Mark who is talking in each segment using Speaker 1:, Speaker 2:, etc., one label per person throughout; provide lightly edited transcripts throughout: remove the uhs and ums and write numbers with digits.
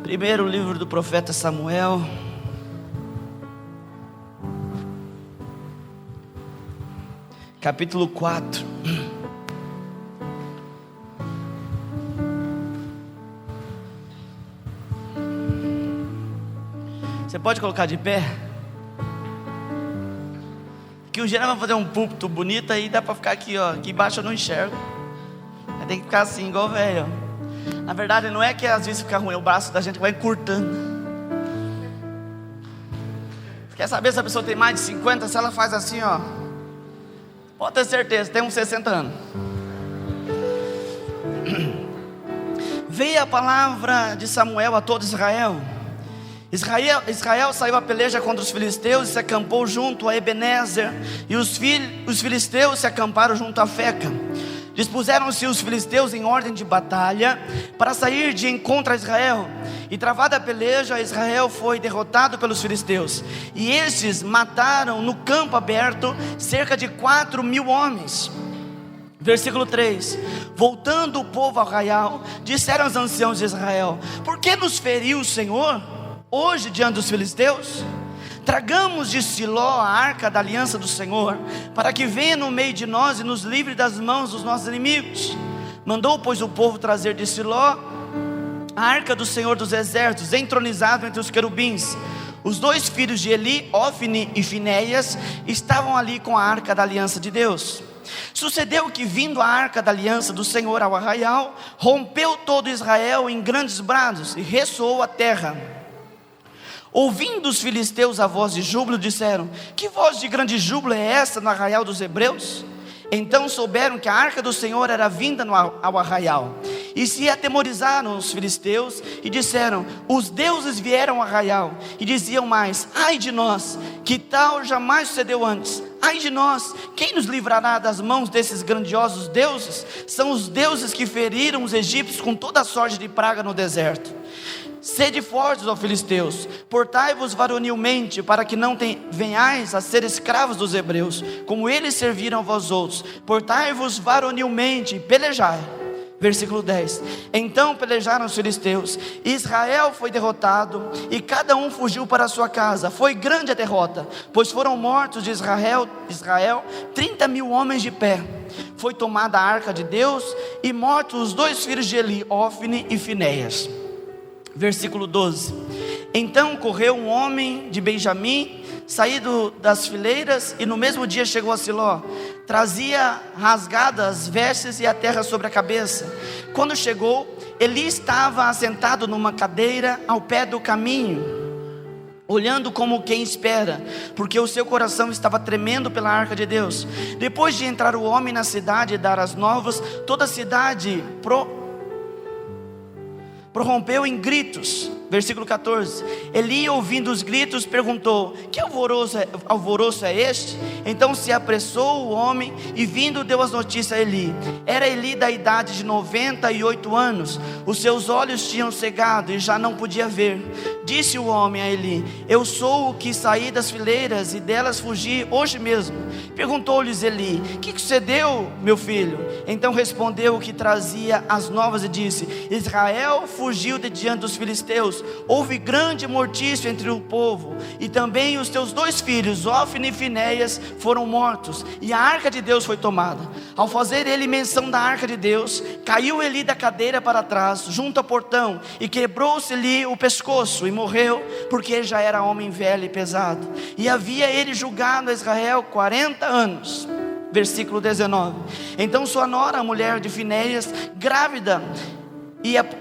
Speaker 1: Primeiro livro do profeta Samuel, capítulo 4. Você pode colocar de pé? Que o geral vai fazer um púlpito bonito aí, dá para ficar aqui, ó. Aqui embaixo eu não enxergo. Tem que ficar assim, igual velho. Na verdade, não é que às vezes fica ruim, o braço da gente vai encurtando. Quer saber se a pessoa tem mais de 50? Se ela faz assim, ó, pode ter certeza, tem uns 60 anos. Veio a palavra de Samuel a todo Israel. Israel saiu a peleja contra os filisteus e se acampou junto a Ebenezer. E os filisteus se acamparam junto a Feca. Dispuseram-se os filisteus em ordem de batalha para sair de encontro a Israel. E travada a peleja, Israel foi derrotado pelos filisteus. E estes mataram no campo aberto cerca de 4.000 homens. Versículo 3: voltando o povo ao arraial, disseram os anciãos de Israel: por que nos feriu o Senhor hoje diante dos filisteus? Tragamos de Siló a arca da aliança do Senhor, para que venha no meio de nós e nos livre das mãos dos nossos inimigos. Mandou, pois, o povo trazer de Siló a arca do Senhor dos exércitos, entronizado entre os querubins. Os dois filhos de Eli, Ofni e Finéias, estavam ali com a arca da aliança de Deus. Sucedeu que, vindo a arca da aliança do Senhor ao arraial, rompeu todo Israel em grandes brados e ressoou a terra. Ouvindo os filisteus a voz de júbilo, disseram: que voz de grande júbilo é essa no arraial dos hebreus? Então souberam que a arca do Senhor era vinda ao arraial, e se atemorizaram os filisteus, e disseram: os deuses vieram ao arraial. E diziam mais: ai de nós, que tal jamais sucedeu antes. Ai de nós, quem nos livrará das mãos desses grandiosos deuses? São os deuses que feriram os egípcios com toda a sorte de praga no deserto. Sede fortes, ó filisteus, portai-vos varonilmente, para que não venhais a ser escravos dos hebreus, como eles serviram a vós outros. Portai-vos varonilmente e pelejai. Versículo 10: então pelejaram os filisteus, Israel foi derrotado, e cada um fugiu para a sua casa. Foi grande a derrota, pois foram mortos de Israel 30.000 homens de pé. Foi tomada a arca de Deus, e mortos os dois filhos de Eli, Ofni e Finéias. Versículo 12: então correu um homem de Benjamim, saído das fileiras, e no mesmo dia chegou a Siló. Trazia rasgadas as vestes e a terra sobre a cabeça. Quando chegou, Eli estava assentado numa cadeira ao pé do caminho, olhando como quem espera, porque o seu coração estava tremendo pela arca de Deus. Depois de entrar o homem na cidade e dar as novas, toda a cidade prorrompeu em gritos. Versículo 14: Eli, ouvindo os gritos, perguntou: que alvoroço é este? Então se apressou o homem e, vindo, deu as notícias a Eli. Era Eli da idade de 98 anos. Os seus olhos tinham cegado e já não podia ver. Disse o homem a Eli: eu sou o que saí das fileiras e delas fugi hoje mesmo. Perguntou-lhes Eli: que sucedeu, meu filho? Então respondeu o que trazia as novas e disse: Israel fugiu de diante dos filisteus. Houve grande mortícia entre o povo, e também os teus dois filhos, Ofni e Finéias, foram mortos, e a arca de Deus foi tomada. Ao fazer ele menção da arca de Deus, caiu Eli da cadeira para trás, junto ao portão, e quebrou-se-lhe o pescoço, e morreu, porque já era homem velho e pesado. E havia ele julgado a Israel 40 anos. Versículo 19: então sua nora, a mulher de Finéias, grávida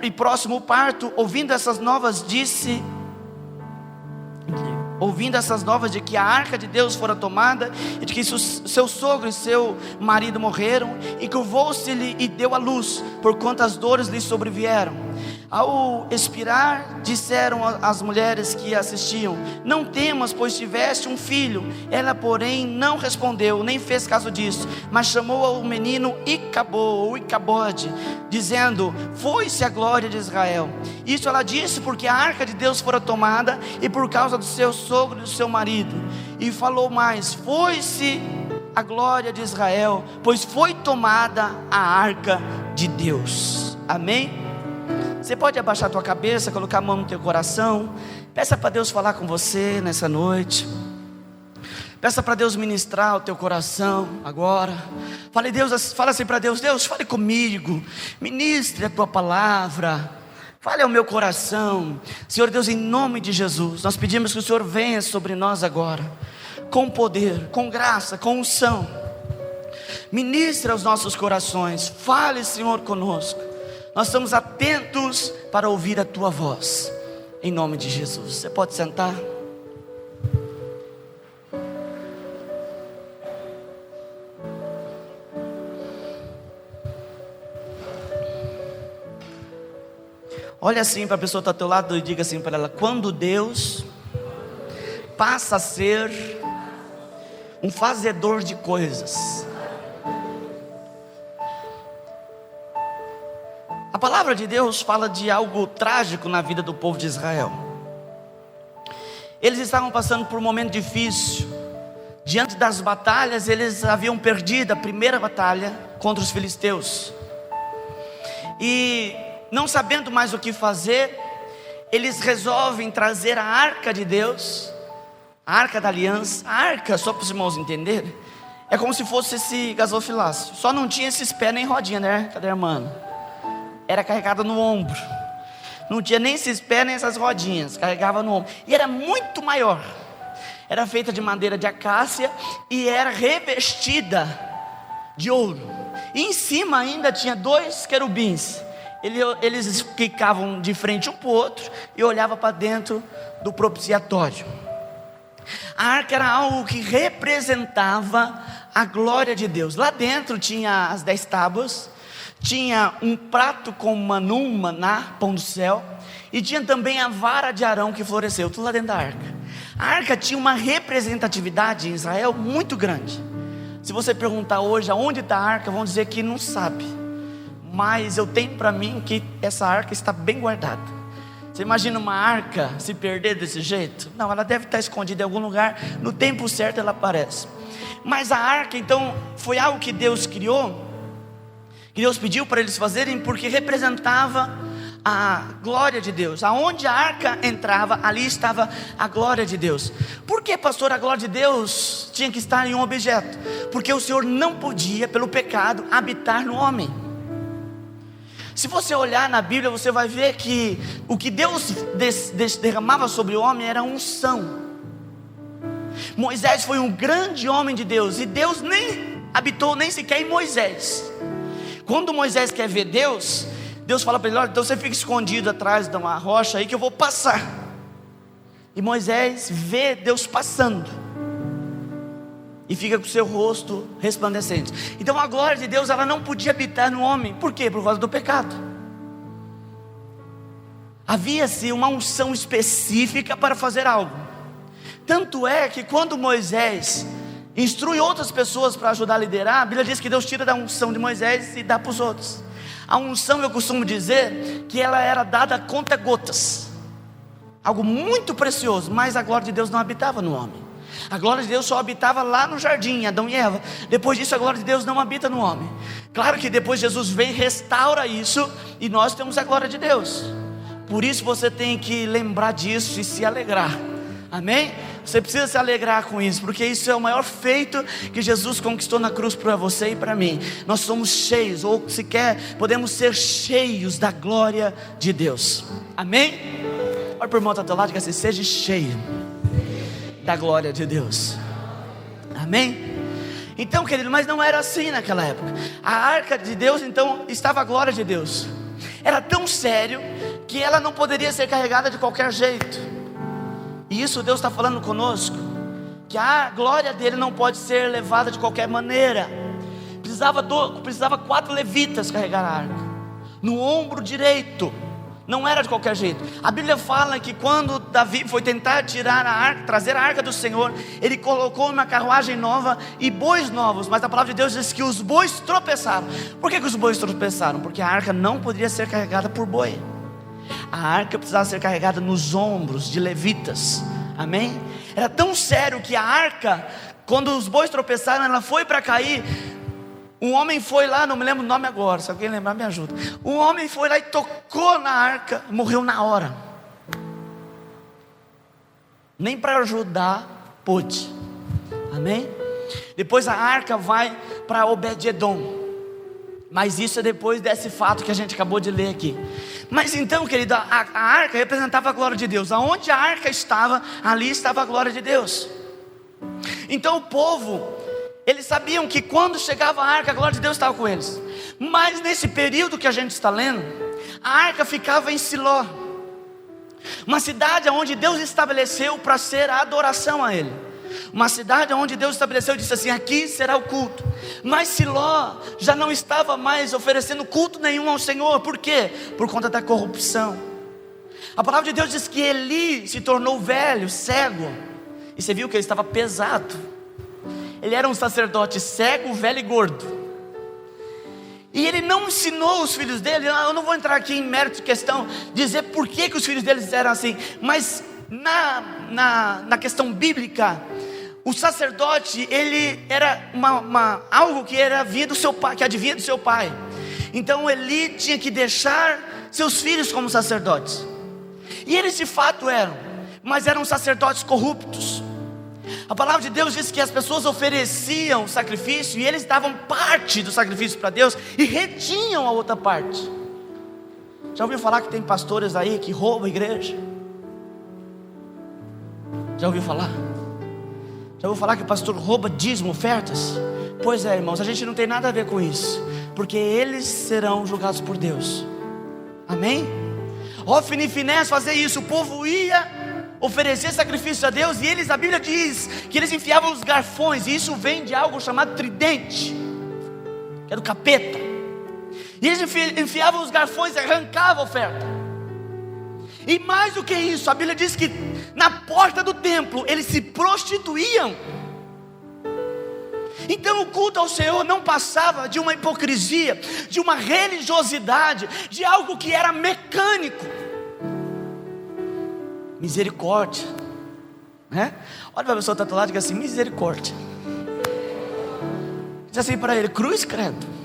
Speaker 1: e próximo ao parto, ouvindo essas novas de que a arca de Deus fora tomada, e de que seu sogro e seu marido morreram, e curvou-se-lhe e deu à luz, porquanto as dores lhe sobrevieram. Ao expirar, disseram as mulheres que assistiam: não temas, pois tiveste um filho. Ela, porém, não respondeu, nem fez caso disso, mas chamou o menino Icabode, dizendo: foi-se a glória de Israel. Isso ela disse porque a arca de Deus fora tomada, e por causa do seu sogro e do seu marido. E falou mais: foi-se a glória de Israel, pois foi tomada a arca de Deus. Amém? Você pode abaixar a tua cabeça, colocar a mão no teu coração. Peça para Deus falar com você nessa noite. Peça para Deus ministrar o teu coração agora. Fale assim para Deus: Deus, fale comigo, ministre a tua palavra, fale ao meu coração. Senhor Deus, em nome de Jesus, nós pedimos que o Senhor venha sobre nós agora, com poder, com graça, com unção. Ministre aos nossos corações. Fale, Senhor, conosco. Nós estamos atentos para ouvir a tua voz, em nome de Jesus. Você pode sentar. Olha assim para a pessoa que está ao teu lado e diga assim para ela: quando Deus passa a ser um fazedor de coisas. A palavra de Deus fala de algo trágico na vida do povo de Israel. Eles estavam passando por um momento difícil. Diante das batalhas, eles haviam perdido a primeira batalha contra os filisteus. E não sabendo mais o que fazer, eles resolvem trazer a arca de Deus, a arca da aliança. A arca, só para os irmãos entenderem, é como se fosse esse gasofilácio. Só não tinha esses pés nem rodinha, né? Cadê a irmã? Era carregada no ombro. Não tinha nem esses pés nem essas rodinhas, carregava no ombro. E era muito maior. Era feita de madeira de acácia e era revestida de ouro. E em cima ainda tinha 2 querubins. Eles ficavam de frente um para o outro e olhavam para dentro do propiciatório. A arca era algo que representava a glória de Deus. Lá dentro tinha as 10 tábuas, tinha um prato com maná, pão do céu, e tinha também a vara de Arão que floresceu, tudo lá dentro da arca. A arca tinha uma representatividade em Israel muito grande. Se você perguntar hoje aonde está a arca, vão dizer que não sabe. Mas eu tenho para mim que essa arca está bem guardada. Você imagina uma arca se perder desse jeito? Não, ela deve estar escondida em algum lugar. No tempo certo ela aparece. Mas a arca então foi algo que Deus criou, que Deus pediu para eles fazerem, porque representava a glória de Deus. Aonde a arca entrava, ali estava a glória de Deus. Por que, pastor, a glória de Deus tinha que estar em um objeto? Porque o Senhor não podia, pelo pecado, habitar no homem. Se você olhar na Bíblia, você vai ver que o que Deus derramava sobre o homem era unção. Moisés foi um grande homem de Deus, e Deus nem habitou nem sequer em Moisés. Quando Moisés quer ver Deus, Deus fala para ele: olha, então você fica escondido atrás de uma rocha aí que eu vou passar. E Moisés vê Deus passando e fica com o seu rosto resplandecente. Então a glória de Deus, ela não podia habitar no homem. Por quê? Por causa do pecado. Havia-se uma unção específica para fazer algo. Tanto é que quando Moisés instrui outras pessoas para ajudar a liderar, a Bíblia diz que Deus tira da unção de Moisés e dá para os outros. A unção, eu costumo dizer que ela era dada a conta-gotas, algo muito precioso, mas a glória de Deus não habitava no homem. A glória de Deus só habitava lá no jardim, Adão e Eva. Depois disso a glória de Deus não habita no homem. Claro que depois Jesus vem e restaura isso, e nós temos a glória de Deus. Por isso você tem que lembrar disso e se alegrar. Amém? Você precisa se alegrar com isso, porque isso é o maior feito que Jesus conquistou na cruz para você e para mim. Nós somos cheios, ou se quer, podemos ser cheios da glória de Deus. Amém? Olha para o irmão que está ao teu lado e diga assim: seja cheio da glória de Deus. Amém? Então, querido, mas não era assim naquela época. A arca de Deus, então, estava a glória de Deus. Era tão sério que ela não poderia ser carregada de qualquer jeito. E isso Deus está falando conosco, que a glória dele não pode ser levada de qualquer maneira. Precisava 4 levitas carregar a arca no ombro direito. Não era de qualquer jeito. A Bíblia fala que quando Davi foi tentar tirar a arca, trazer a arca do Senhor, ele colocou uma carruagem nova e bois novos. Mas a palavra de Deus diz que os bois tropeçaram. Por que os bois tropeçaram? Porque a arca não poderia ser carregada por boi. A arca precisava ser carregada nos ombros de levitas. Amém? Era tão sério que a arca, quando os bois tropeçaram, ela foi para cair. Um homem foi lá, não me lembro o nome agora, se alguém lembrar me ajuda. Um homem foi lá e tocou na arca, morreu na hora. Nem para ajudar pôde. Amém? Depois a arca vai para Obed-edom. Mas isso é depois desse fato que a gente acabou de ler aqui. Mas então, querido, a arca representava a glória de Deus. Aonde a arca estava, ali estava a glória de Deus. Então o povo, eles sabiam que quando chegava a arca, a glória de Deus estava com eles. Mas nesse período que a gente está lendo, a arca ficava em Siló, uma cidade onde Deus estabeleceu para ser a adoração a Ele. Uma cidade onde Deus estabeleceu e disse assim: aqui será o culto. Mas Siló já não estava mais oferecendo culto nenhum ao Senhor. Por quê? Por conta da corrupção. A palavra de Deus diz que Eli se tornou velho, cego. E você viu que ele estava pesado. Ele era um sacerdote cego, velho e gordo. E ele não ensinou os filhos dele. Eu não vou entrar aqui em mérito de questão, dizer por que os filhos deles eram assim. Mas na questão bíblica, o sacerdote, ele era algo que era vinha do seu pai, que adivinha do seu pai. Então Eli tinha que deixar seus filhos como sacerdotes. E eles de fato eram, mas eram sacerdotes corruptos. A palavra de Deus diz que as pessoas ofereciam sacrifício e eles davam parte do sacrifício para Deus e retinham a outra parte. Já ouviu falar que tem pastores aí que roubam a igreja? Já ouviu falar? Já ouviu falar que o pastor rouba dízimo, ofertas? Pois é, irmãos, a gente não tem nada a ver com isso, porque eles serão julgados por Deus. Amém? Ofni e Finés fazer isso. O povo ia oferecer sacrifício a Deus, e a Bíblia diz que eles enfiavam os garfões, e isso vem de algo chamado tridente, que é do capeta. E eles enfiavam os garfões e arrancavam a oferta. E mais do que isso, a Bíblia diz que na porta do templo eles se prostituíam. Então o culto ao Senhor não passava de uma hipocrisia, de uma religiosidade, de algo que era mecânico. Misericórdia, né? Olha para a pessoa que está do lado e diga assim: misericórdia. Diz assim para ele: cruz, credo.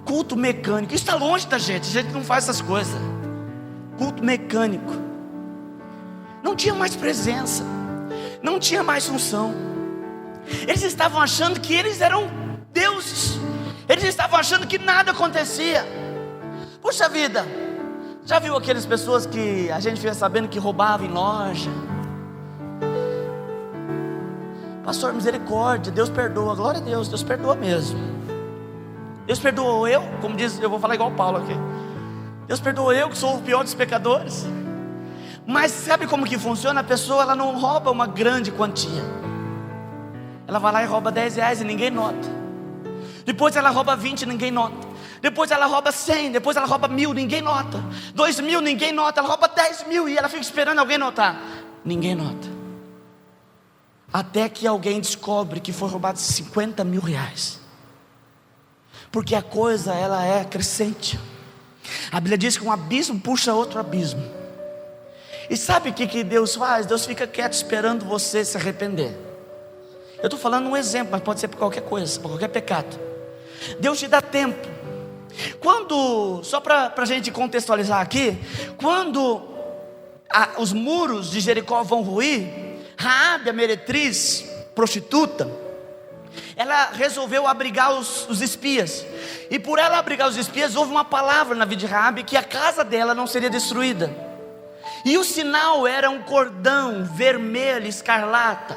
Speaker 1: Culto mecânico, isso está longe da gente. A gente não faz essas coisas. Culto mecânico. Não tinha mais presença, não tinha mais unção. Eles estavam achando que eles eram deuses. Eles estavam achando que nada acontecia. Puxa vida, já viu aquelas pessoas que a gente fica sabendo que roubavam em loja? Pastor, misericórdia, Deus perdoa. Glória a Deus, Deus perdoa mesmo. Deus perdoou eu, como diz, eu vou falar igual Paulo aqui. Deus perdoou eu, que sou o pior dos pecadores. Mas sabe como que funciona? A pessoa, ela não rouba uma grande quantia. Ela vai lá e rouba 10 reais e ninguém nota. Depois ela rouba 20 e ninguém nota. Depois ela rouba 100, depois ela rouba 1000, ninguém nota. 2000, ninguém nota. Ela rouba 10.000 e ela fica esperando alguém notar. Ninguém nota. Até que alguém descobre que foi roubado 50 mil reais. Porque a coisa, ela é crescente. A Bíblia diz que um abismo puxa outro abismo. E sabe o que Deus faz? Deus fica quieto esperando você se arrepender. Eu estou falando um exemplo, mas pode ser por qualquer coisa, por qualquer pecado. Deus te dá tempo. Quando, só para a gente contextualizar aqui, quando os muros de Jericó vão ruir, Raabe, a meretriz, prostituta, ela resolveu abrigar os espias. E por ela abrigar os espias, houve uma palavra na vida de Raabe, que a casa dela não seria destruída. E o sinal era um cordão vermelho, escarlate,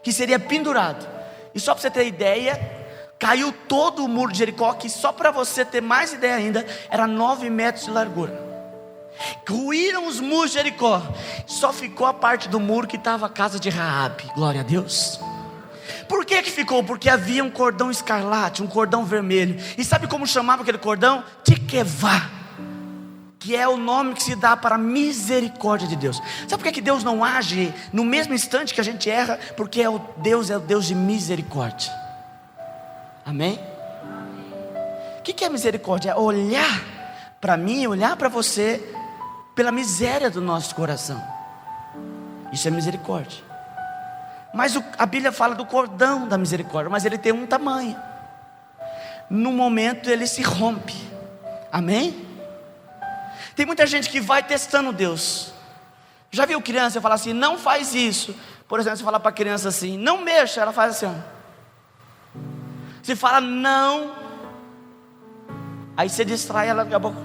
Speaker 1: que seria pendurado. E só para você ter ideia, caiu todo o muro de Jericó, que só para você ter mais ideia ainda, era 9 metros de largura. Ruíram os muros de Jericó, só ficou a parte do muro que estava a casa de Raabe. Glória a Deus. Por que ficou? Porque havia um cordão escarlate, um cordão vermelho. E sabe como chamava aquele cordão? Tiquevá, que é o nome que se dá para a misericórdia de Deus. Sabe por que Deus não age no mesmo instante que a gente erra? Porque Deus é o Deus de misericórdia. Amém? O que é misericórdia? É olhar para mim, olhar para você pela miséria do nosso coração. Isso é misericórdia. Mas a Bíblia fala do cordão da misericórdia, mas ele tem um tamanho. No momento ele se rompe. Amém? Tem muita gente que vai testando Deus. Já viu criança falar assim, não faz isso? Por exemplo, você fala para a criança assim, não mexa, ela faz assim, ó. Você fala não, aí você distrai ela, acabou.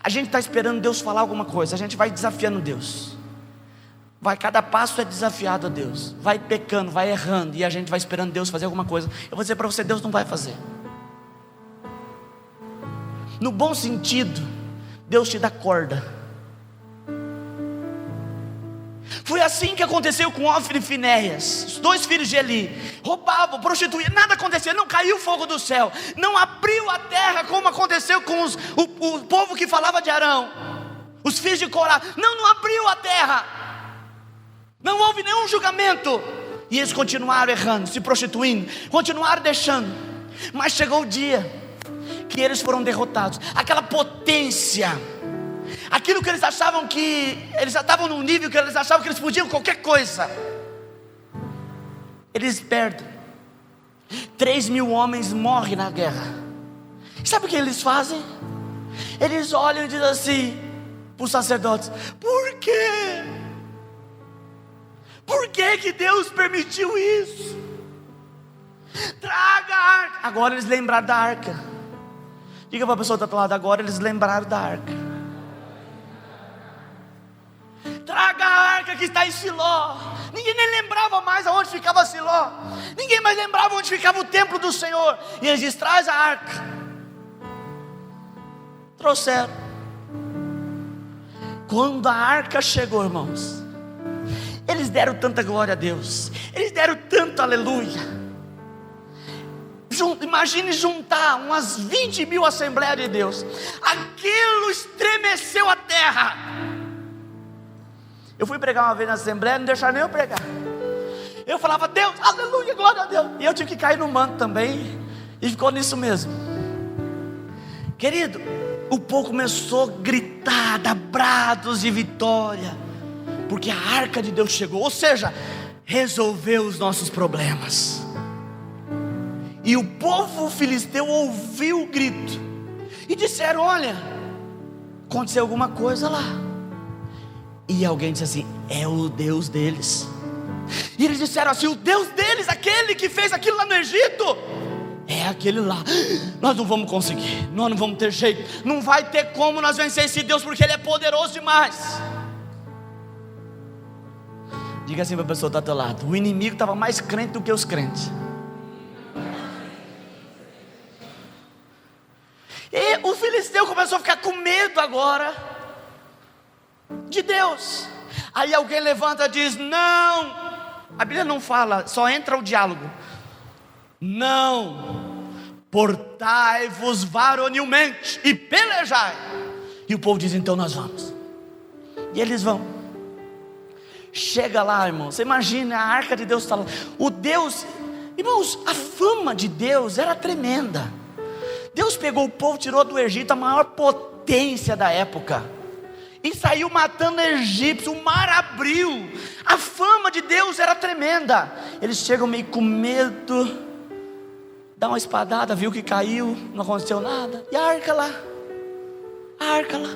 Speaker 1: A gente está esperando Deus falar alguma coisa, a gente vai desafiando Deus. Cada passo é desafiado a Deus. Vai pecando, vai errando, e a gente vai esperando Deus fazer alguma coisa. Eu vou dizer para você, Deus não vai fazer. No bom sentido, Deus te dá corda. Foi assim que aconteceu com Ofni e Finéias, os 2 filhos de Eli. Roubavam, prostituíam, nada acontecia, não caiu fogo do céu, não abriu a terra como aconteceu com o povo que falava de Arão, os filhos de Corá. Não abriu a terra, não houve nenhum julgamento. E eles continuaram errando, se prostituindo, continuaram deixando. Mas chegou o dia que eles foram derrotados. Aquela potência, aquilo que eles achavam que eles já estavam num nível que eles achavam que eles podiam qualquer coisa, eles perdem. 3.000 homens morrem na guerra. Sabe o que eles fazem? Eles olham e dizem assim para os sacerdotes: por quê? Por que Deus permitiu isso? Traga a arca. Agora eles lembraram da arca. Diga para a pessoa que está do lado, agora eles lembraram da arca. Traga a arca que está em Siló. Ninguém nem lembrava mais aonde ficava Siló. Ninguém mais lembrava onde ficava o templo do Senhor. E eles dizem: traz a arca. Trouxeram. Quando a arca chegou, irmãos, eles deram tanta glória a Deus, eles deram tanto aleluia. Imagine juntar umas 20.000 Assembleias de Deus. Aquilo estremeceu a terra. Eu fui pregar uma vez na Assembleia, não deixaram nem eu pregar. Eu falava: Deus, aleluia, glória a Deus. E eu tive que cair no manto também. E ficou nisso mesmo. Querido, o povo começou a gritar, dar brados de vitória, porque a arca de Deus chegou. Ou seja, resolveu os nossos problemas. E o povo filisteu ouviu o grito e disseram: olha, aconteceu alguma coisa lá. E alguém disse assim: é o Deus deles. E eles disseram assim: o Deus deles, aquele que fez aquilo lá no Egito, é aquele lá. Nós não vamos conseguir, nós não vamos ter jeito, não vai ter como nós vencer esse Deus, porque Ele é poderoso demais. Diga assim para a pessoa que está ao teu lado: o inimigo estava mais crente do que os crentes. E o filisteu começou a ficar com medo agora de Deus. Aí alguém levanta e diz: não. A Bíblia não fala, só entra o diálogo. Não, portai-vos varonilmente e pelejai. E o povo diz: então nós vamos. E eles vão. Chega lá, irmão, você imagina, a arca de Deus está lá. O Deus, irmãos, a fama de Deus era tremenda. Deus pegou o povo, tirou do Egito, a maior potência da época, e saiu matando egípcios. O mar abriu. A fama de Deus era tremenda. Eles chegam meio com medo, dá uma espadada, viu que caiu, não aconteceu nada. E a arca lá, a arca lá.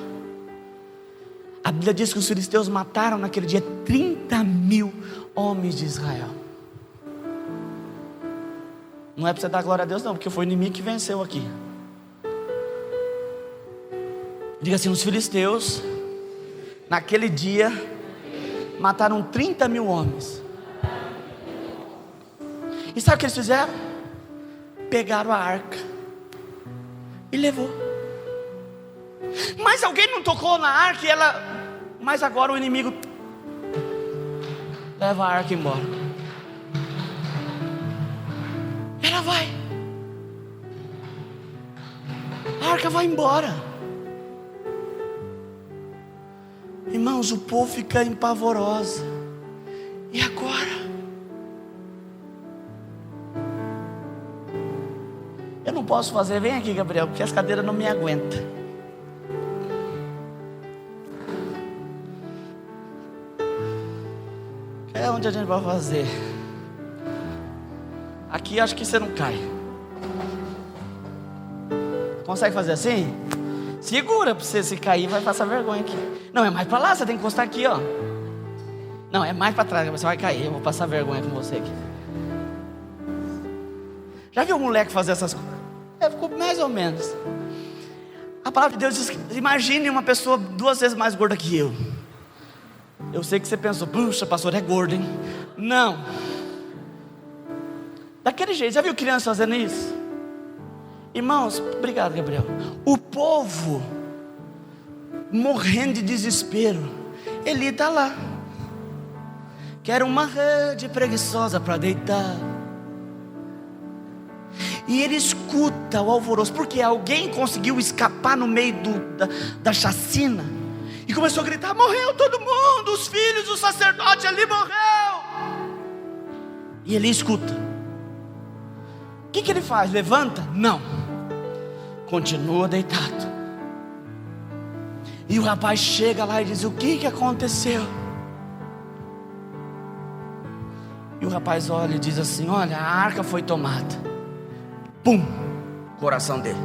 Speaker 1: A Bíblia diz que os filisteus mataram naquele dia 30.000 homens de Israel. Não é para você dar glória a Deus não, porque foi o inimigo que venceu aqui. Diga assim: os filisteus naquele dia mataram 30.000 homens. E sabe o que eles fizeram? Pegaram a arca e levou. Mas alguém não tocou na arca e ela... Mas agora o inimigo leva a arca embora. Ela vai. A arca vai embora. Irmãos, o povo fica empavoroso. E agora? Eu não posso fazer. Vem aqui, Gabriel, porque as cadeiras não me aguentam. onde a gente vai fazer. Aqui acho que você não cai. Consegue fazer assim? Segura para você, se cair vai passar vergonha aqui. Não, é mais para lá, você tem que encostar aqui, ó. Não, é mais para trás, você vai cair. Eu vou passar vergonha com você aqui. Já viu um moleque fazer essas coisas? Ficou mais ou menos. A palavra de Deus diz que imagine uma pessoa 2 vezes mais gorda que eu. Eu sei que você pensou, puxa, pastor, é gordo, hein? Não. Daquele jeito, já viu criança fazendo isso? Irmãos, obrigado, Gabriel. O povo morrendo de desespero. Eli está lá. Quero uma rede preguiçosa para deitar. E ele escuta o alvoroço, porque alguém conseguiu escapar no meio da chacina e começou a gritar: morreu todo mundo, os filhos do sacerdote ali morreu. E ele escuta. O que ele faz? Levanta? Não, continua deitado. E o rapaz chega lá e diz: o que aconteceu? E o rapaz olha e diz assim: olha, a arca foi tomada. Pum, coração dele.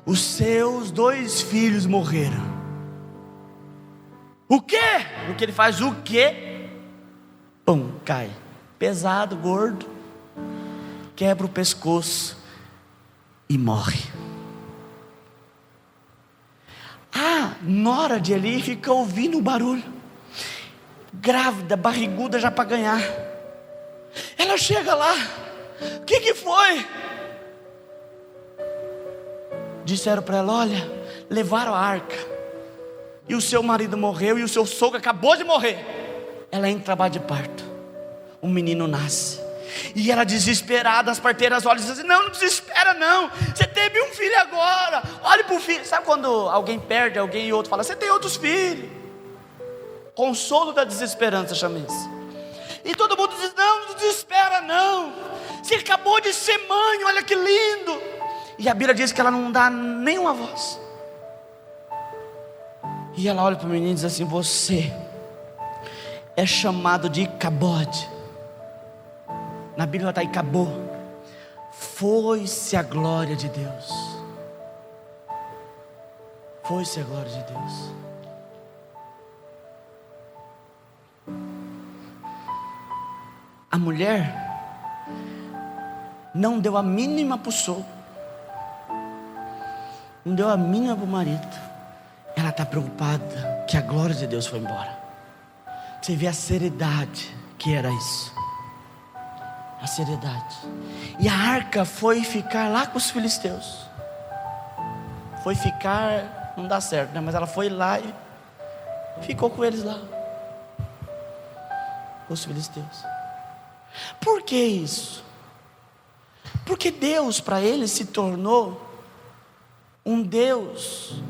Speaker 1: Os seus 2 filhos morreram. O quê? O que ele faz? O quê? Pum, cai. Pesado, gordo. Quebra o pescoço e morre. A nora de Eli fica ouvindo o barulho. Grávida, barriguda já para ganhar. Ela chega lá. O que foi? Disseram para ela: olha, levaram a arca e o seu marido morreu e o seu sogro acabou de morrer. Ela entra em trabalho de parto. Um menino nasce. E ela desesperada, as parteiras olham e dizem: não desespera não, você teve um filho agora, olhe para o filho. Sabe quando alguém perde alguém e outro fala: você tem outros filhos? Consolo da desesperança, chama isso. E todo mundo diz: não desespera não, você acabou de ser mãe, olha que lindo. E a Bíblia diz que ela não dá nenhuma voz. E ela olha para o menino e diz assim: você é chamado de Icabode. Na Bíblia está Icabô. Foi-se a glória de Deus. Foi-se a glória de Deus. A mulher não deu a mínima para o sogro, não deu a mínima para o marido. Ela está preocupada que a glória de Deus foi embora. Você vê a seriedade que era isso. A seriedade. E a arca foi ficar lá com os filisteus. Foi ficar, não dá certo, né? Mas ela foi lá e ficou com eles lá, com os filisteus. Por que isso? Porque Deus para eles se tornou um Deus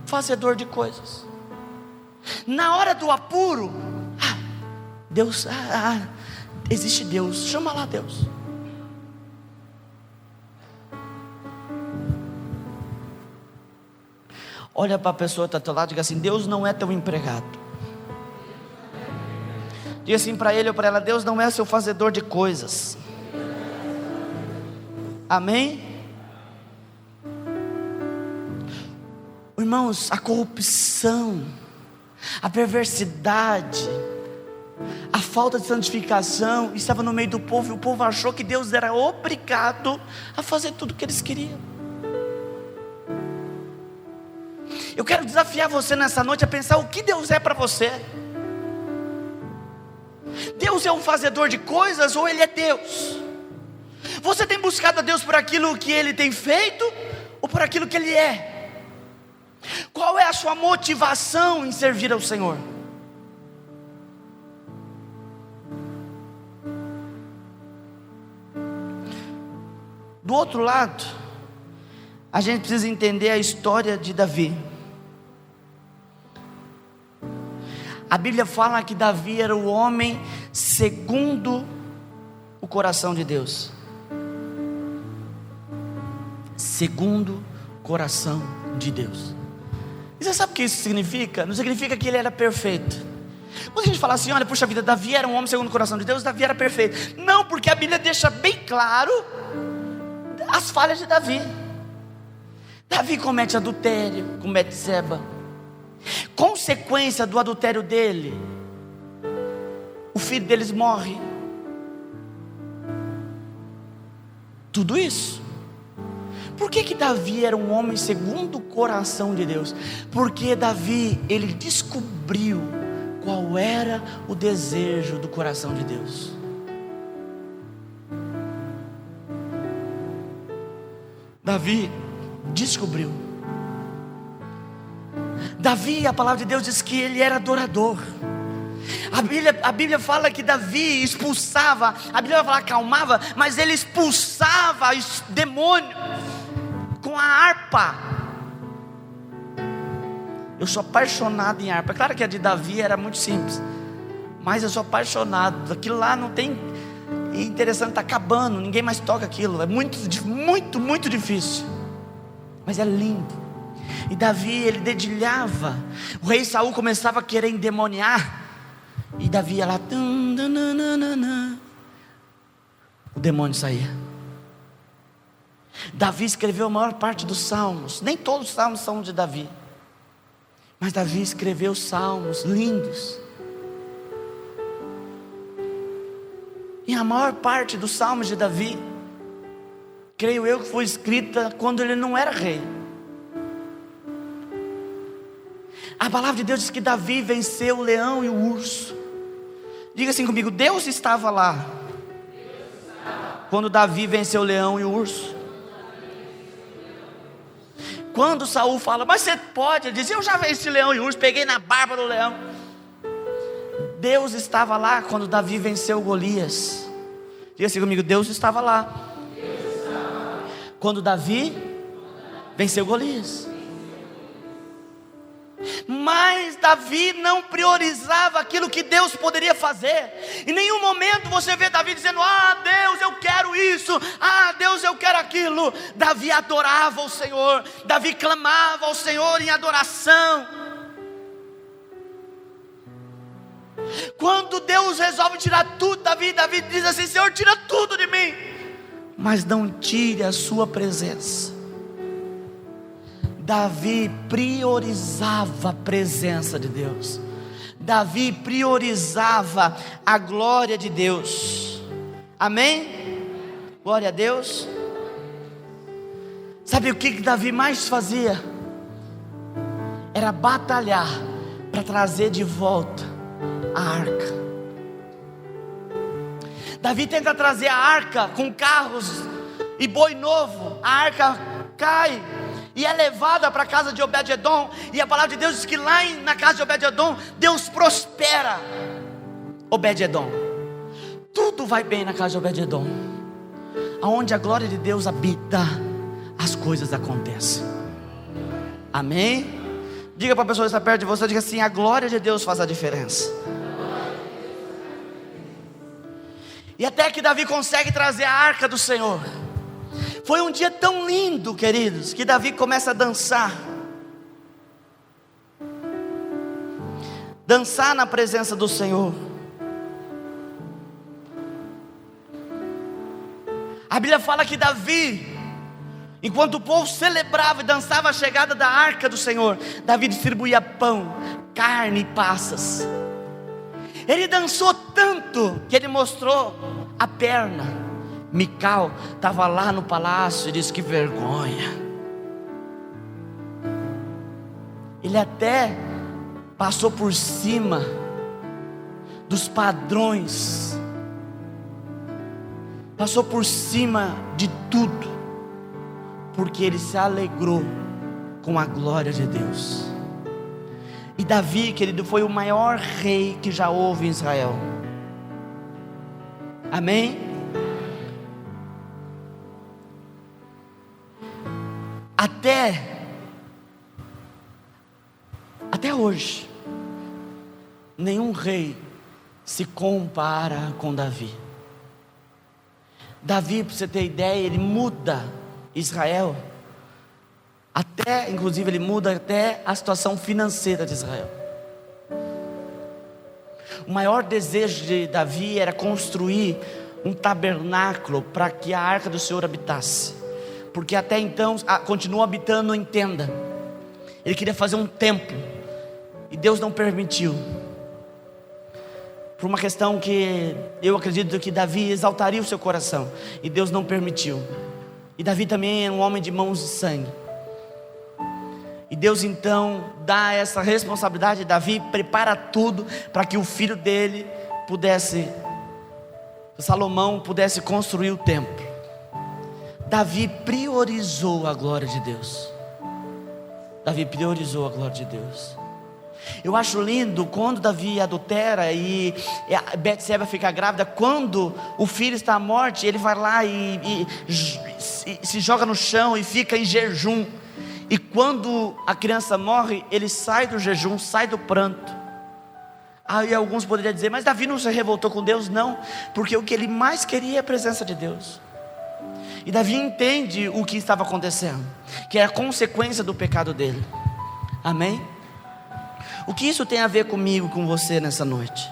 Speaker 1: fazedor de coisas. Na hora do apuro, Deus, existe Deus, chama lá Deus. Olha para a pessoa que está ao teu lado e diga assim: Deus não é teu empregado. Diga assim para ele ou para ela: Deus não é seu fazedor de coisas. Amém? Irmãos, a corrupção, a perversidade, a falta de santificação estava no meio do povo. E o povo achou que Deus era obrigado a fazer tudo o que eles queriam. Eu quero desafiar você nessa noite a pensar o que Deus é para você. Deus é um fazedor de coisas ou Ele é Deus? Você tem buscado a Deus por aquilo que Ele tem feito ou por aquilo que Ele é? Qual é a sua motivação em servir ao Senhor? Do outro lado, a gente precisa entender a história de Davi. A Bíblia fala que Davi era o homem segundo o coração de Deus. Segundo o coração de Deus. E você sabe o que isso significa? Não significa que ele era perfeito. Muita gente fala assim: olha, puxa vida, Davi era um homem segundo o coração de Deus, Davi era perfeito. Não, porque a Bíblia deixa bem claro as falhas de Davi. Davi comete adultério com Betseba. Consequência do adultério dele, o filho deles morre. Tudo isso. Por que Davi era um homem segundo o coração de Deus? Porque Davi, ele descobriu qual era o desejo do coração de Deus. Davi descobriu. Davi, a palavra de Deus diz que ele era adorador. A Bíblia fala que Davi expulsava, a Bíblia fala acalmava, mas ele expulsava os demônios com a harpa. Eu sou apaixonado em harpa. Claro que a de Davi era muito simples, mas eu sou apaixonado. Aquilo lá não tem, é interessante, está acabando, ninguém mais toca aquilo. É muito difícil, mas é lindo. E Davi, ele dedilhava. O rei Saul começava a querer endemoniar, e Davi ia lá, o demônio saía. Davi escreveu a maior parte dos salmos. Nem todos os salmos são de Davi, mas Davi escreveu salmos lindos. E a maior parte dos salmos de Davi, creio eu, que foi escrita quando ele não era rei. A palavra de Deus diz que Davi venceu o leão e o urso. Diga assim comigo: Deus estava lá quando Davi venceu o leão e o urso. Quando Saul fala: mas você pode? Ele diz: eu já venci leão e urso, peguei na barba do leão. Deus estava lá quando Davi venceu Golias. Diga assim comigo: Deus estava lá quando Davi venceu Golias. Mas Davi não priorizava aquilo que Deus poderia fazer. Em nenhum momento você vê Davi dizendo: ah, Deus, eu quero isso, ah, Deus, eu quero aquilo. Davi adorava o Senhor, Davi clamava ao Senhor em adoração. Quando Deus resolve tirar tudo, Davi diz assim: Senhor, tira tudo de mim, mas não tire a sua presença. Davi priorizava a presença de Deus. Davi priorizava a glória de Deus. Amém? Glória a Deus. Sabe o que Davi mais fazia? Era batalhar para trazer de volta a arca. Davi tenta trazer a arca com carros e boi novo. A arca cai e é levada para a casa de Obed-edom. E a palavra de Deus diz que lá na casa de Obed-edom, Deus prospera Obed-edom. Tudo vai bem na casa de Obed-edom. Aonde a glória de Deus habita, as coisas acontecem. Amém? Diga para a pessoa que está perto de você, diga assim: a glória de Deus faz a diferença. E até que Davi consegue trazer a arca do Senhor. Foi um dia tão lindo, queridos, que Davi começa a dançar. Dançar na presença do Senhor. A Bíblia fala que Davi, enquanto o povo celebrava e dançava a chegada da arca do Senhor, Davi distribuía pão, carne e passas. Ele dançou tanto que ele mostrou a perna. Mical estava lá no palácio e disse: que vergonha. Ele até passou por cima dos padrões, passou por cima de tudo, porque ele se alegrou com a glória de Deus. E Davi, querido, foi o maior rei que já houve em Israel. Amém? Até hoje, nenhum rei se compara com Davi. Davi, para você ter ideia, ele muda Israel. Inclusive ele muda até a situação financeira de Israel. o maior desejo de Davi era construir um tabernáculo para que a arca do Senhor habitasse, porque até então continuou habitando em tenda. Ele queria fazer um templo, e Deus não permitiu, por uma questão que eu acredito que Davi exaltaria o seu coração, e Deus não permitiu. E Davi também é um homem de mãos de sangue, e Deus então dá essa responsabilidade. Davi prepara tudo para que o filho dele Salomão pudesse construir o templo. Davi priorizou a glória de Deus. Davi priorizou a glória de Deus. Eu acho lindo quando Davi adultera e Betseba fica grávida. Quando o filho está à morte, ele vai lá e se joga no chão e fica em jejum. E quando a criança morre, ele sai do jejum, sai do pranto. Aí alguns poderiam dizer, mas Davi não se revoltou com Deus? Não, porque o que ele mais queria é a presença de Deus. E Davi entende o que estava acontecendo, que era consequência do pecado dele. Amém? O que isso tem a ver comigo, com você nessa noite?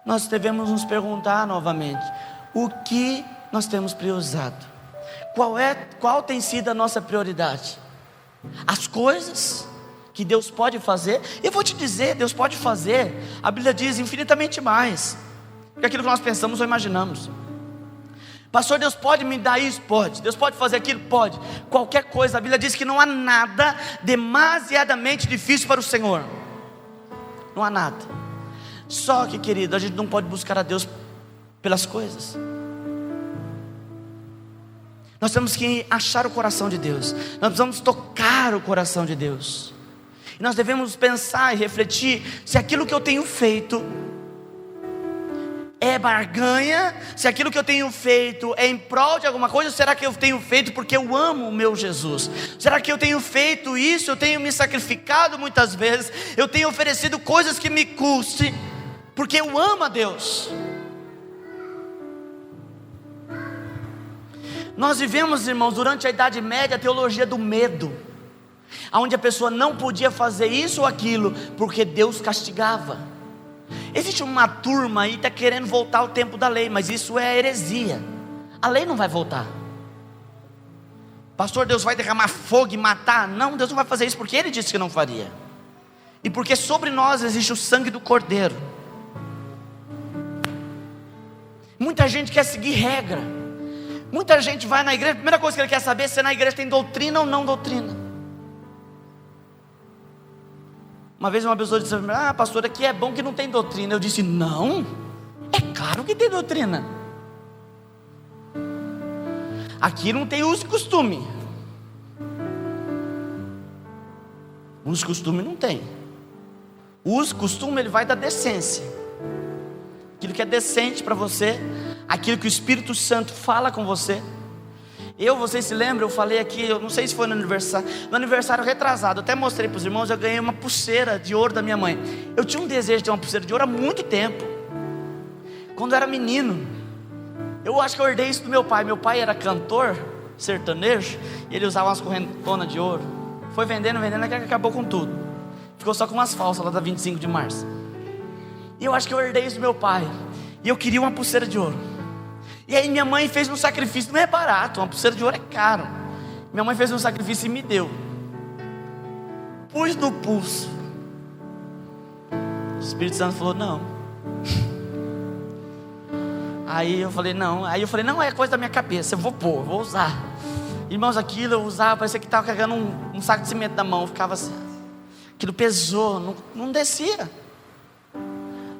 Speaker 1: Nós devemos nos perguntar novamente, o que nós temos priorizado? Qual tem sido a nossa prioridade? As coisas que Deus pode fazer? Eu vou te dizer, Deus pode fazer, a Bíblia diz, infinitamente mais do que aquilo que nós pensamos ou imaginamos. Pastor, Deus pode me dar isso? Pode. Deus pode fazer aquilo? Pode. Qualquer coisa, a Bíblia diz que não há nada demasiadamente difícil para o Senhor. Não há nada. Só que, querido, a gente não pode buscar a Deus pelas coisas. Nós temos que achar o coração de Deus. Nós precisamos tocar o coração de Deus. E nós devemos pensar e refletir se aquilo que eu tenho feito é barganha, se aquilo que eu tenho feito é em prol de alguma coisa, ou será que eu tenho feito porque eu amo o meu Jesus? Será que eu tenho feito isso, eu tenho me sacrificado muitas vezes, eu tenho oferecido coisas que me custem, porque eu amo a Deus? Nós vivemos, irmãos, durante a Idade Média, a teologia do medo, onde a pessoa não podia fazer isso ou aquilo, porque Deus castigava. Existe uma turma aí que está querendo voltar ao tempo da lei, mas isso é heresia. A lei não vai voltar. Pastor, Deus vai derramar fogo e matar? Não, Deus não vai fazer isso, porque Ele disse que não faria. E porque sobre nós existe o sangue do Cordeiro. Muita gente quer seguir regra. Muita gente vai na igreja, a primeira coisa que ele quer saber é se na igreja tem doutrina ou não doutrina. Uma vez uma pessoa disse: pastor, aqui é bom que não tem doutrina. Eu disse: não, é claro que tem doutrina. Aqui não tem uso e costume. Uso e costume não tem. O uso e costume, ele vai da decência. Aquilo que é decente para você, aquilo que o Espírito Santo fala com você. Vocês se lembram, eu falei aqui, eu não sei se foi no aniversário retrasado, eu até mostrei para os irmãos, eu ganhei uma pulseira de ouro da minha mãe. Eu tinha um desejo de ter uma pulseira de ouro há muito tempo. Quando eu era menino, eu acho que eu herdei isso do meu pai. Meu pai era cantor sertanejo, e ele usava umas correntonas de ouro. Foi vendendo, que acabou com tudo. Ficou só com umas falsas lá da 25 de março. E eu acho que eu herdei isso do meu pai, e eu queria uma pulseira de ouro. E aí minha mãe fez um sacrifício, não é barato, uma pulseira de ouro é caro. Minha mãe fez um sacrifício e me deu. Pus no pulso. O Espírito Santo falou: não. Aí eu falei: não. Aí eu falei: não, é coisa da minha cabeça, eu vou pôr, vou usar. Irmãos, aquilo eu usava, parecia que estava carregando um saco de cimento na mão. Ficava assim, aquilo pesou, não descia.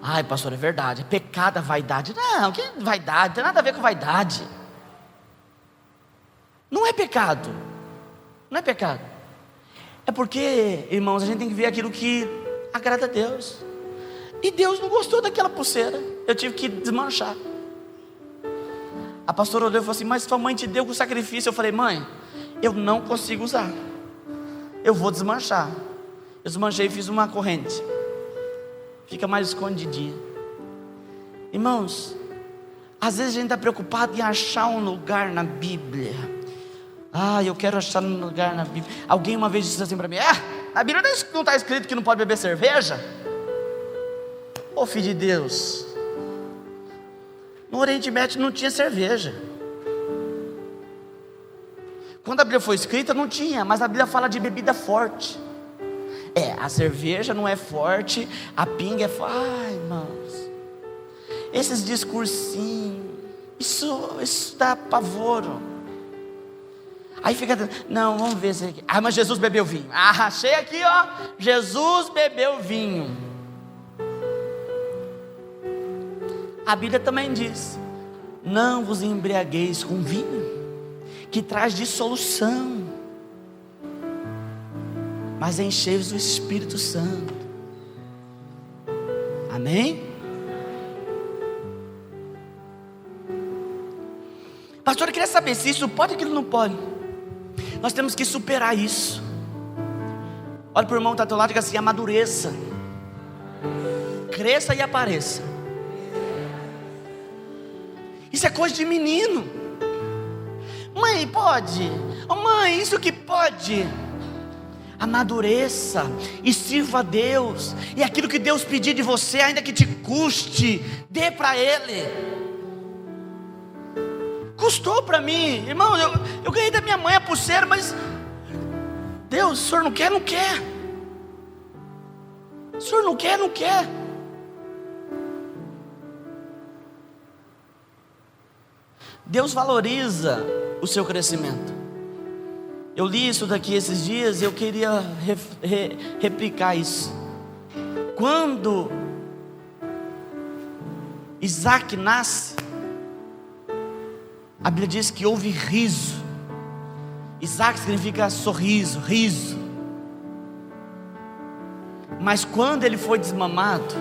Speaker 1: Ai, pastor, é verdade, é pecado a vaidade. Não, que vaidade, não tem nada a ver com vaidade. Não é pecado. Não é pecado. É porque, irmãos, a gente tem que ver aquilo que agrada a Deus. E Deus não gostou daquela pulseira. Eu tive que desmanchar. A pastora olhou e falou assim: mas tua mãe te deu com sacrifício. Eu falei: mãe, eu não consigo usar, eu vou desmanchar. Eu desmanchei e fiz uma corrente. Fica mais escondidinha. Irmãos, às vezes a gente está preocupado em achar um lugar na Bíblia. Eu quero achar um lugar na Bíblia. Alguém uma vez disse assim para mim: na Bíblia não está escrito que não pode beber cerveja? Ô filho de Deus, no Oriente Médio não tinha cerveja. Quando a Bíblia foi escrita não tinha, mas a Bíblia fala de bebida forte. A cerveja não é forte, a pinga é forte. Ai, irmãos, esses discursinhos, isso dá pavoro. Aí fica, não, vamos ver se aqui. Mas Jesus bebeu vinho. Achei aqui, ó, Jesus bebeu vinho. A Bíblia também diz: não vos embriagueis com vinho, que traz dissolução, mas enchei-vos do Espírito Santo. Amém? Pastor, eu queria saber se isso pode ou aquilo não pode. Nós temos que superar isso. Olha para o irmão que está ao teu lado e diga assim: amadureça, cresça e apareça. Isso é coisa de menino. Mãe, pode? Mãe, isso que pode. Amadureça e sirva a Deus. E aquilo que Deus pedir de você, ainda que te custe, dê para Ele. Custou para mim, irmão. Eu ganhei da minha mãe a pulseira, mas Deus, o senhor não quer? Não quer. O senhor não quer? Não quer. Deus valoriza o seu crescimento. Eu li isso daqui esses dias e eu queria replicar isso. Quando Isaac nasce, a Bíblia diz que houve riso. Isaac significa sorriso, riso. Mas quando ele foi desmamado,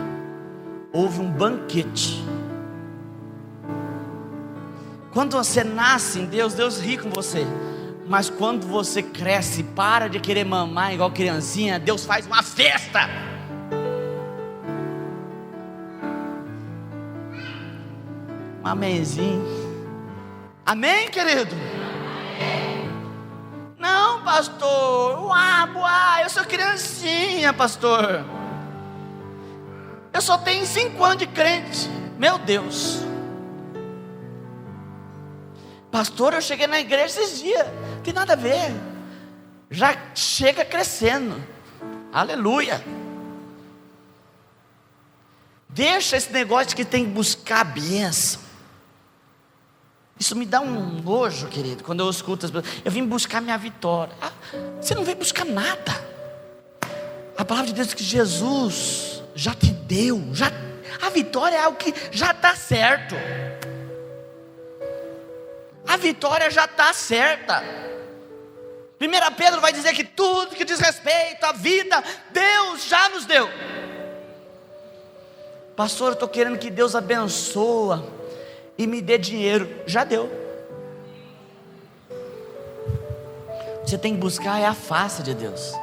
Speaker 1: houve um banquete. Quando você nasce em Deus, Deus ri com você. Mas quando você cresce, para de querer mamar igual criancinha, Deus faz uma festa. Um amenzinho. Amém, querido? Amém. Não, pastor. Eu sou criancinha, pastor. Eu só tenho 5 anos de crente. Meu Deus. Pastor, eu cheguei na igreja esses dias. Não tem nada a ver. Já chega crescendo. Aleluia. Deixa esse negócio de que tem que buscar a bênção. Isso me dá um nojo, querido, quando eu escuto as pessoas. Eu vim buscar minha vitória. Você não veio buscar nada. A palavra de Deus diz que Jesus já te deu. A vitória é algo que já está certo. A vitória já está certa. 1 Pedro vai dizer que tudo que diz respeito à vida, Deus já nos deu. Pastor, eu estou querendo que Deus abençoe e me dê dinheiro. Já deu. Você tem que buscar é a face de Deus.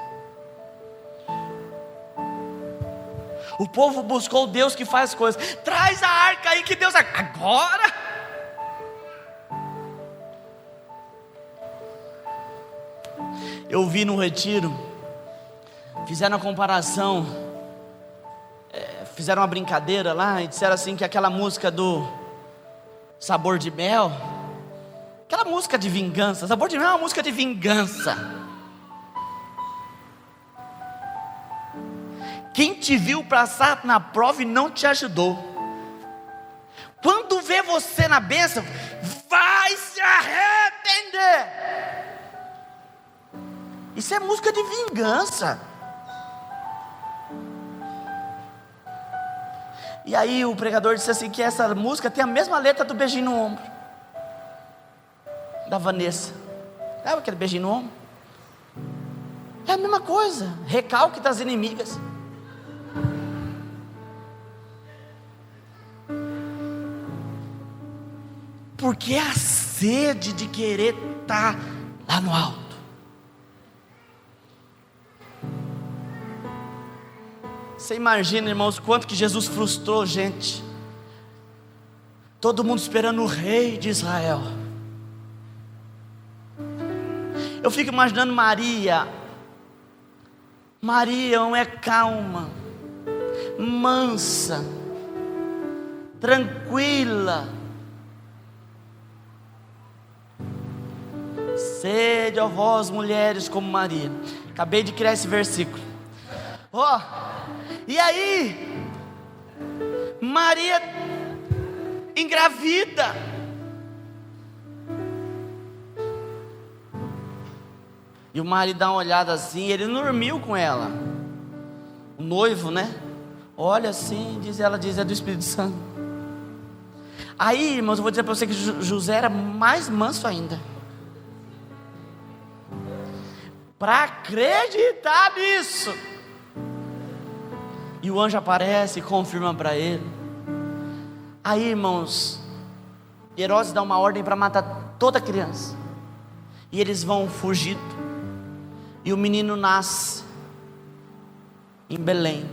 Speaker 1: O povo buscou o Deus que faz coisas. Traz a arca aí que Deus... Agora... Eu vi no retiro, fizeram a comparação, fizeram uma brincadeira lá e disseram assim que aquela música do Sabor de Mel, aquela música de vingança, Sabor de Mel é uma música de vingança. Quem te viu passar na prova e não te ajudou, quando vê você na bênção, vai se arrepender. Isso é música de vingança. E aí o pregador disse assim que essa música tem a mesma letra do beijinho no ombro da Vanessa. Sabe aquele beijinho no ombro? É a mesma coisa, recalque das inimigas. Porque é a sede de querer estar lá no alto. Você imagina, irmãos, quanto que Jesus frustrou gente. Todo mundo esperando o rei de Israel. Eu fico imaginando Maria. Maria é calma, mansa, tranquila. Sede, ó vós mulheres, como Maria. Acabei de criar esse versículo. E aí, Maria engravida. E o marido dá uma olhada assim, ele não dormiu com ela. O noivo, né? Olha assim, ela diz, é do Espírito Santo. Aí, irmãos, eu vou dizer para você que José era mais manso ainda. Para acreditar nisso. E o anjo aparece e confirma para ele. Aí, irmãos, Herodes dá uma ordem para matar toda criança. E eles vão fugindo. E o menino nasce em Belém.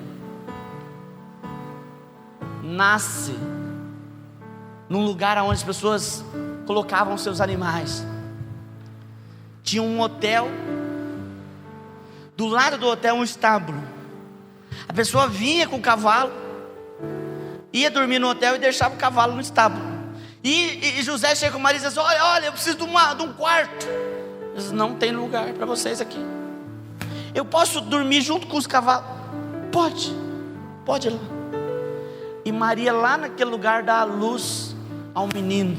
Speaker 1: Nasce num lugar onde as pessoas colocavam seus animais. Tinha um hotel. Do lado do hotel um estábulo. A pessoa vinha com o cavalo, ia dormir no hotel e deixava o cavalo no estábulo. E José chega com Maria e diz: olha, eu preciso de um quarto. Ele diz: não tem lugar para vocês aqui. Eu posso dormir junto com os cavalos? Pode ir lá. E Maria lá naquele lugar dá a luz ao menino.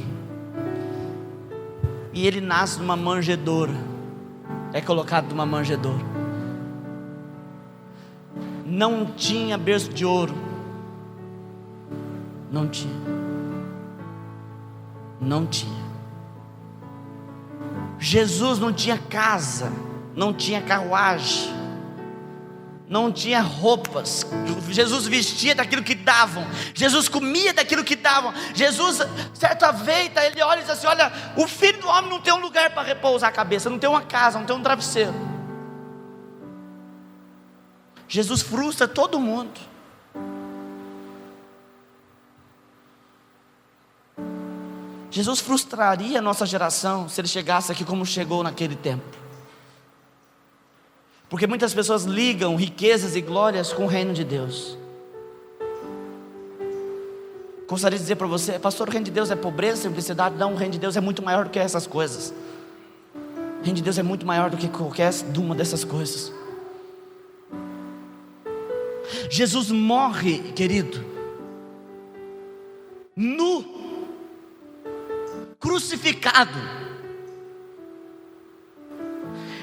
Speaker 1: E ele nasce numa manjedoura. É colocado numa manjedoura. Não tinha berço de ouro. Não tinha. Jesus não tinha casa, não tinha carruagem, não tinha roupas. Jesus vestia daquilo que davam. Jesus comia daquilo que davam. Jesus, certa feita, ele olha e diz assim: olha, o filho do homem não tem um lugar para repousar a cabeça, não tem uma casa, não tem um travesseiro. Jesus frustra todo mundo. Jesus frustraria a nossa geração se ele chegasse aqui como chegou naquele tempo. Porque muitas pessoas ligam riquezas e glórias com o reino de Deus. Gostaria de dizer para você: pastor, o reino de Deus é pobreza, simplicidade? Não, o reino de Deus é muito maior do que essas coisas. O reino de Deus é muito maior do que qualquer uma dessas coisas. Jesus morre, querido, nu, crucificado.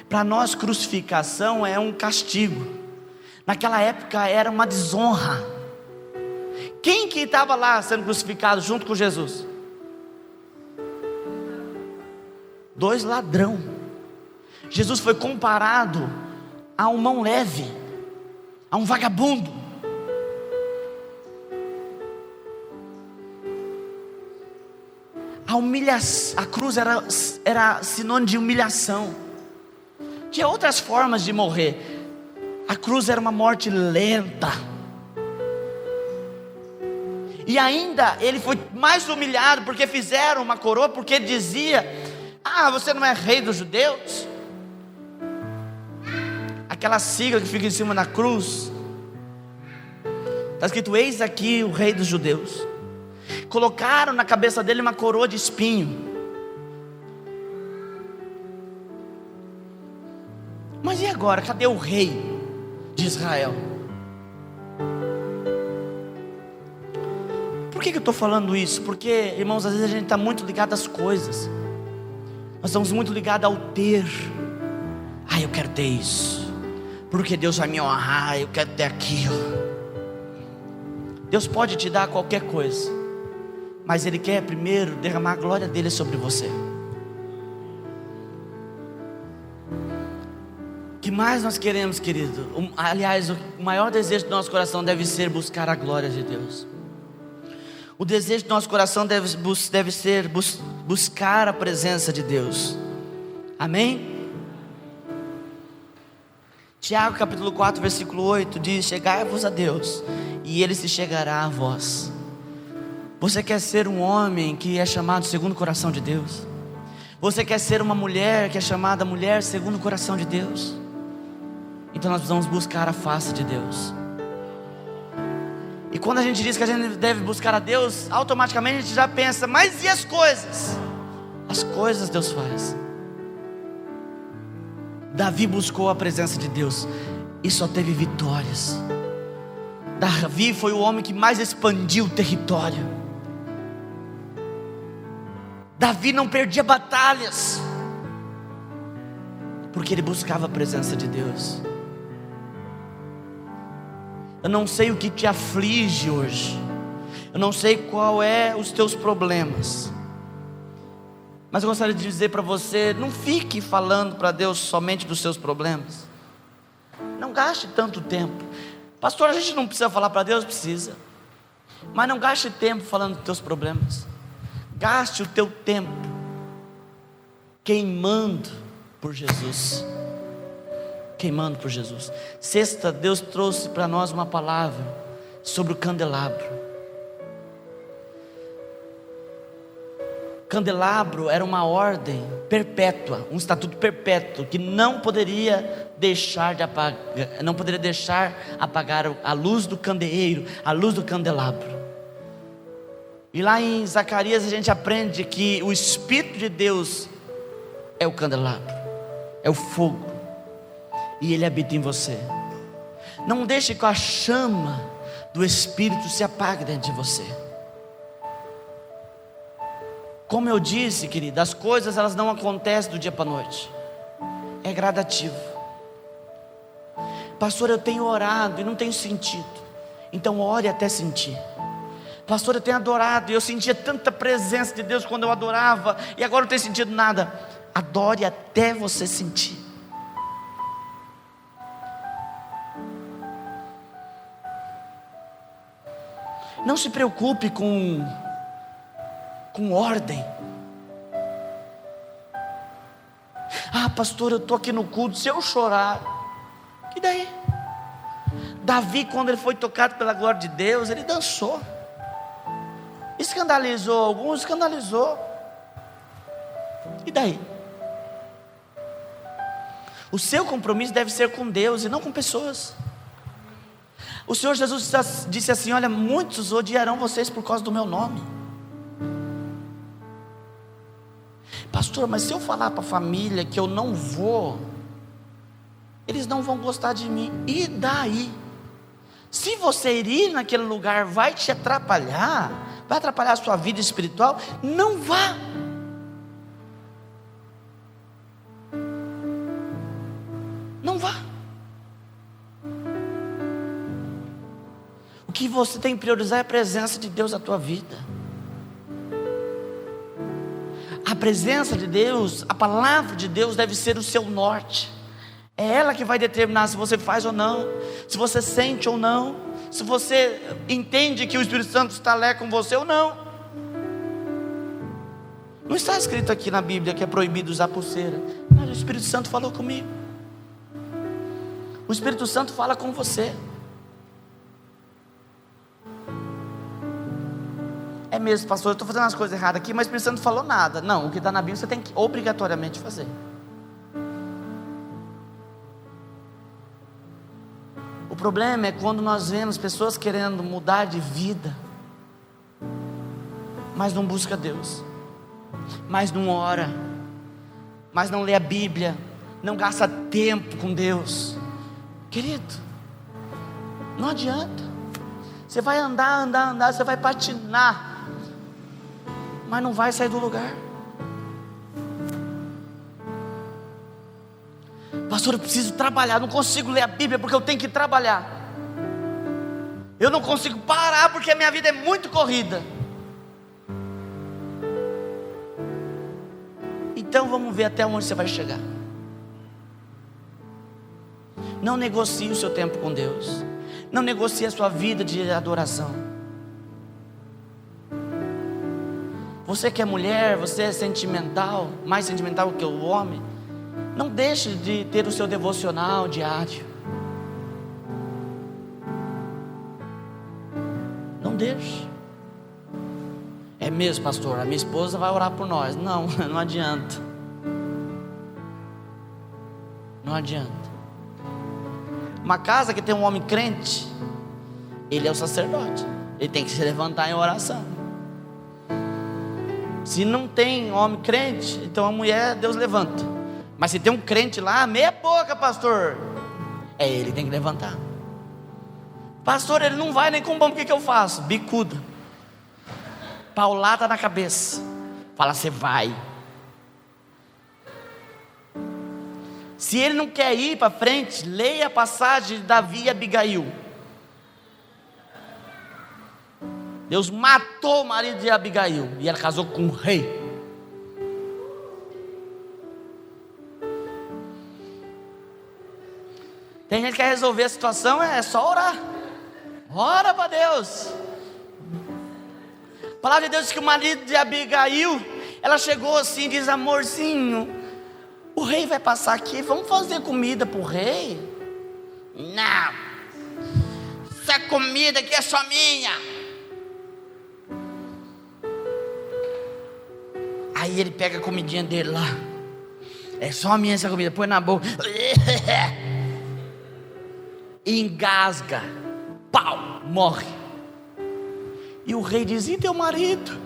Speaker 1: Para nós, crucificação é um castigo. Naquela época era uma desonra. Quem que estava lá sendo crucificado junto com Jesus? 2 ladrões. Jesus foi comparado a um mão leve, a um vagabundo. A cruz era sinônimo de humilhação. Tinha outras formas de morrer. A cruz era uma morte lenta. E ainda ele foi mais humilhado porque fizeram uma coroa, porque ele dizia: ah, você não é rei dos judeus? Aquela sigla que fica em cima da cruz, está escrito: eis aqui o rei dos judeus. Colocaram na cabeça dele uma coroa de espinho. Mas e agora? Cadê o rei de Israel? Por que eu estou falando isso? Porque, irmãos, às vezes a gente está muito ligado às coisas. Nós estamos muito ligados ao ter. Ah, eu quero ter isso, porque Deus vai me honrar, eu quero ter aquilo. Deus pode te dar qualquer coisa, mas Ele quer primeiro derramar a glória dEle sobre você. O que mais nós queremos, querido? Aliás, o maior desejo do nosso coração deve ser buscar a glória de Deus. O desejo do nosso coração deve ser buscar a presença de Deus. Amém? Tiago capítulo 4 versículo 8 diz: chegai-vos a Deus e Ele se chegará a vós. Você quer ser um homem que é chamado segundo o coração de Deus? Você quer ser uma mulher que é chamada mulher segundo o coração de Deus? Então nós precisamos buscar a face de Deus. E quando a gente diz que a gente deve buscar a Deus, automaticamente a gente já pensa, mas e as coisas? As coisas Deus faz. Davi buscou a presença de Deus e só teve vitórias. Davi foi o homem que mais expandiu o território. Davi não perdia batalhas, porque ele buscava a presença de Deus. Eu não sei o que te aflige hoje, eu não sei qual é os teus problemas, mas eu gostaria de dizer para você, não fique falando para Deus somente dos seus problemas. Não gaste tanto tempo. Pastor, a gente não precisa falar para Deus? Precisa. Mas não gaste tempo falando dos teus problemas. Gaste o teu tempo queimando por Jesus. Queimando por Jesus. Sexta, Deus trouxe para nós uma palavra sobre o candelabro. Candelabro era uma ordem perpétua, um estatuto perpétuo, que não poderia deixar apagar a luz do candeeiro, a luz do candelabro. E lá em Zacarias a gente aprende que o Espírito de Deus é o candelabro, é o fogo, e Ele habita em você. Não deixe que a chama do Espírito se apague dentro de você. Como eu disse, querida, as coisas elas não acontecem do dia para a noite, é gradativo. Pastor, eu tenho orado e não tenho sentido. Então ore até sentir. Pastor, eu tenho adorado e eu sentia tanta presença de Deus quando eu adorava, e agora não tenho sentido nada. Adore até você sentir. Não se preocupe com ordem. Ah, pastor, eu estou aqui no culto, se eu chorar, e daí? Davi, quando ele foi tocado pela glória de Deus, ele dançou. Escandalizou alguns, escandalizou. E daí? O seu compromisso deve ser com Deus e não com pessoas. O Senhor Jesus disse assim: olha, muitos odiarão vocês por causa do meu nome. Pastor, mas se eu falar para a família que eu não vou, eles não vão gostar de mim. E daí? Se você ir naquele lugar vai te atrapalhar, vai atrapalhar a sua vida espiritual, não vá. Não vá. O que você tem que priorizar é a presença de Deus na tua vida. A presença de Deus, a palavra de Deus deve ser o seu norte. É ela que vai determinar se você faz ou não, se você sente ou não, se você entende que o Espírito Santo está lá com você ou não. Não está escrito aqui na Bíblia que é proibido usar pulseira, mas o Espírito Santo falou comigo. O Espírito Santo fala com você. É mesmo, pastor, eu estou fazendo as coisas erradas aqui, mas o Espírito Santo não falou nada. Não, o que está na Bíblia você tem que obrigatoriamente fazer. O problema é quando nós vemos pessoas querendo mudar de vida, mas não busca Deus, mas não ora, mas não lê a Bíblia, não gasta tempo com Deus. Querido, não adianta. Você vai andar, você vai patinar, mas não vai sair do lugar. Pastor, eu preciso trabalhar, não consigo ler a Bíblia porque eu tenho que trabalhar. Eu não consigo parar porque a minha vida é muito corrida. Então vamos ver até onde você vai chegar. Não negocie o seu tempo com Deus. Não negocie a sua vida de adoração. Você que é mulher, você é sentimental, mais sentimental que o homem, não deixe de ter o seu devocional diário. Não deixe. É mesmo, pastor, a minha esposa vai orar por nós. Não, não adianta. Não adianta. Uma casa que tem um homem crente, ele é o sacerdote, ele tem que se levantar em oração. Se não tem homem crente, então a mulher, Deus levanta. Mas se tem um crente lá, meia boca, pastor, é ele que tem que levantar. Pastor, ele não vai nem com bom, o que eu faço? Bicuda, paulada na cabeça. Fala, você vai. Se ele não quer ir para frente, leia a passagem de Davi e Abigail. Deus matou o marido de Abigail e ela casou com um rei. Tem gente que quer resolver a situação, é só orar. Ora para Deus. A palavra de Deus diz que o marido de Abigail, ela chegou assim, diz, amorzinho, o rei vai passar aqui, vamos fazer comida para o rei? Não, essa comida aqui é só minha. Aí ele pega a comidinha dele lá, é só minha essa comida, põe na boca, engasga, pau, morre. E o rei diz, e teu marido?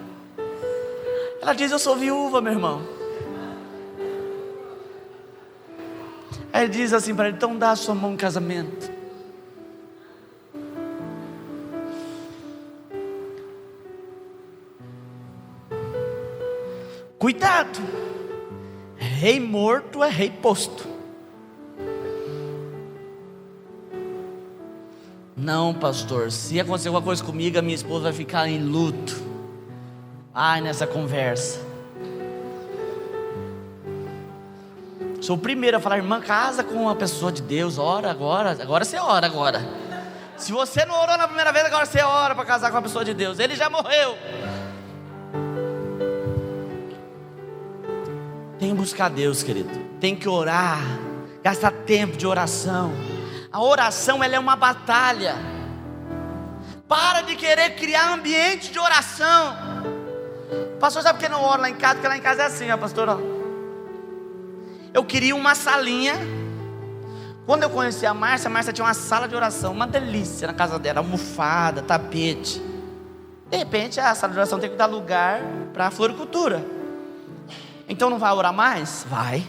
Speaker 1: Ela diz, eu sou viúva, meu irmão. Aí ele diz assim para ele, então dá a sua mão em casamento. Cuidado, rei morto é rei posto. Não, pastor, se acontecer alguma coisa comigo, a minha esposa vai ficar em luto. Ai, nessa conversa. Sou o primeiro a falar, irmã, casa com uma pessoa de Deus, ora agora você ora agora. Se você não orou na primeira vez, agora você ora para casar com uma pessoa de Deus. Ele já morreu. Tem que buscar Deus, querido. Tem que orar, gastar tempo de oração. A oração, ela é uma batalha. Para de querer criar ambiente de oração. Pastor, sabe por que não oro lá em casa? Porque lá em casa é assim, ó, pastor, ó. Eu queria uma salinha. Quando eu conheci a Márcia tinha uma sala de oração, uma delícia na casa dela, almofada, tapete. De repente a sala de oração tem que dar lugar para a floricultura. Então não vai orar mais? Vai.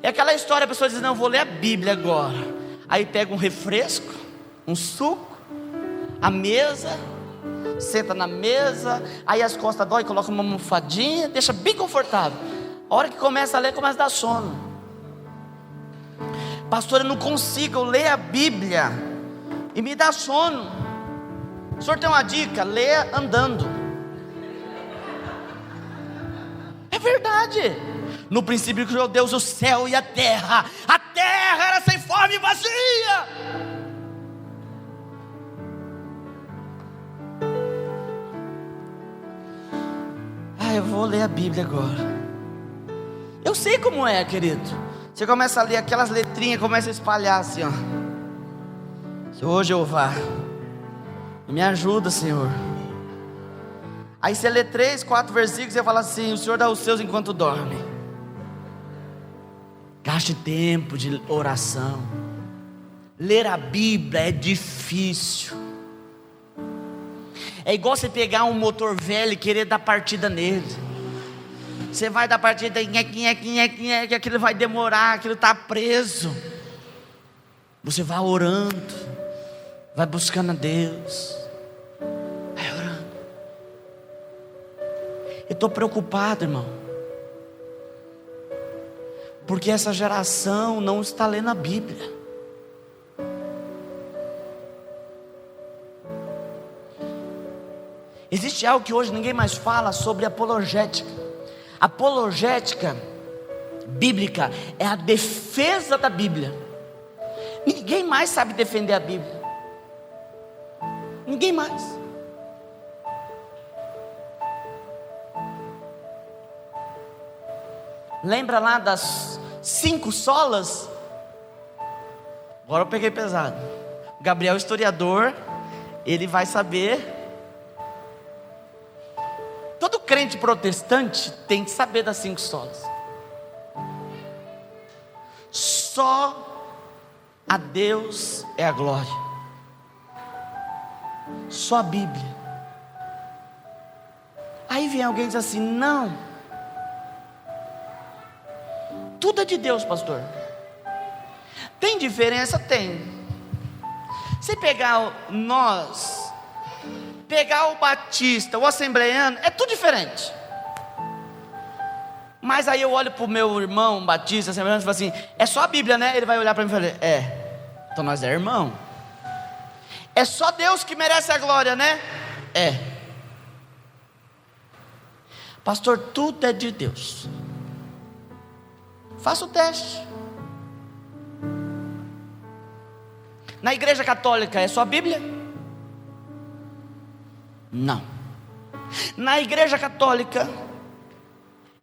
Speaker 1: É aquela história, a pessoa diz, não, eu vou ler a Bíblia agora. Aí pega um refresco, um suco, a mesa, senta na mesa, aí as costas dói, coloca uma almofadinha, deixa bem confortável. A hora que começa a ler, começa a dar sono. Pastor, eu não consigo, eu leio a Bíblia e me dá sono. O senhor tem uma dica? Leia andando. É verdade. No princípio criou Deus o céu e a terra. A terra era sem forma e vazia. Eu vou ler a Bíblia agora. Eu sei como é, querido. Você começa a ler aquelas letrinhas, começa a espalhar assim, ó. Senhor Jeová, me ajuda, Senhor. Aí você lê 3, 4 versículos e você fala assim, o Senhor dá os seus enquanto dorme. Gaste tempo de oração. Ler a Bíblia é difícil. É igual você pegar um motor velho e querer dar partida nele. Você vai dar partida, que aquilo vai demorar, aquilo está preso. Você vai orando, vai buscando a Deus, vai orando. Eu estou preocupado, irmão, porque essa geração não está lendo a Bíblia. Existe algo que hoje ninguém mais fala sobre apologética. Apologética bíblica é a defesa da Bíblia. Ninguém mais sabe defender a Bíblia. Ninguém mais. Lembra lá das 5 solas? Agora eu peguei pesado. Gabriel, historiador, ele vai saber. Todo crente protestante tem que saber das 5 solas. Só a Deus é a glória. Só a Bíblia. Aí vem alguém e diz assim: não, tudo é de Deus, pastor. Tem diferença? Tem. Se pegar nós, pegar o batista, o assembleiano, é tudo diferente. Mas aí eu olho para o meu irmão batista, assembleiano, e falo assim: é só a Bíblia, né? Ele vai olhar para mim e falar: é, então nós é irmão. É só Deus que merece a glória, né? É. Pastor, tudo é de Deus. Faça o teste. Na igreja católica é só a Bíblia? Não. Na igreja católica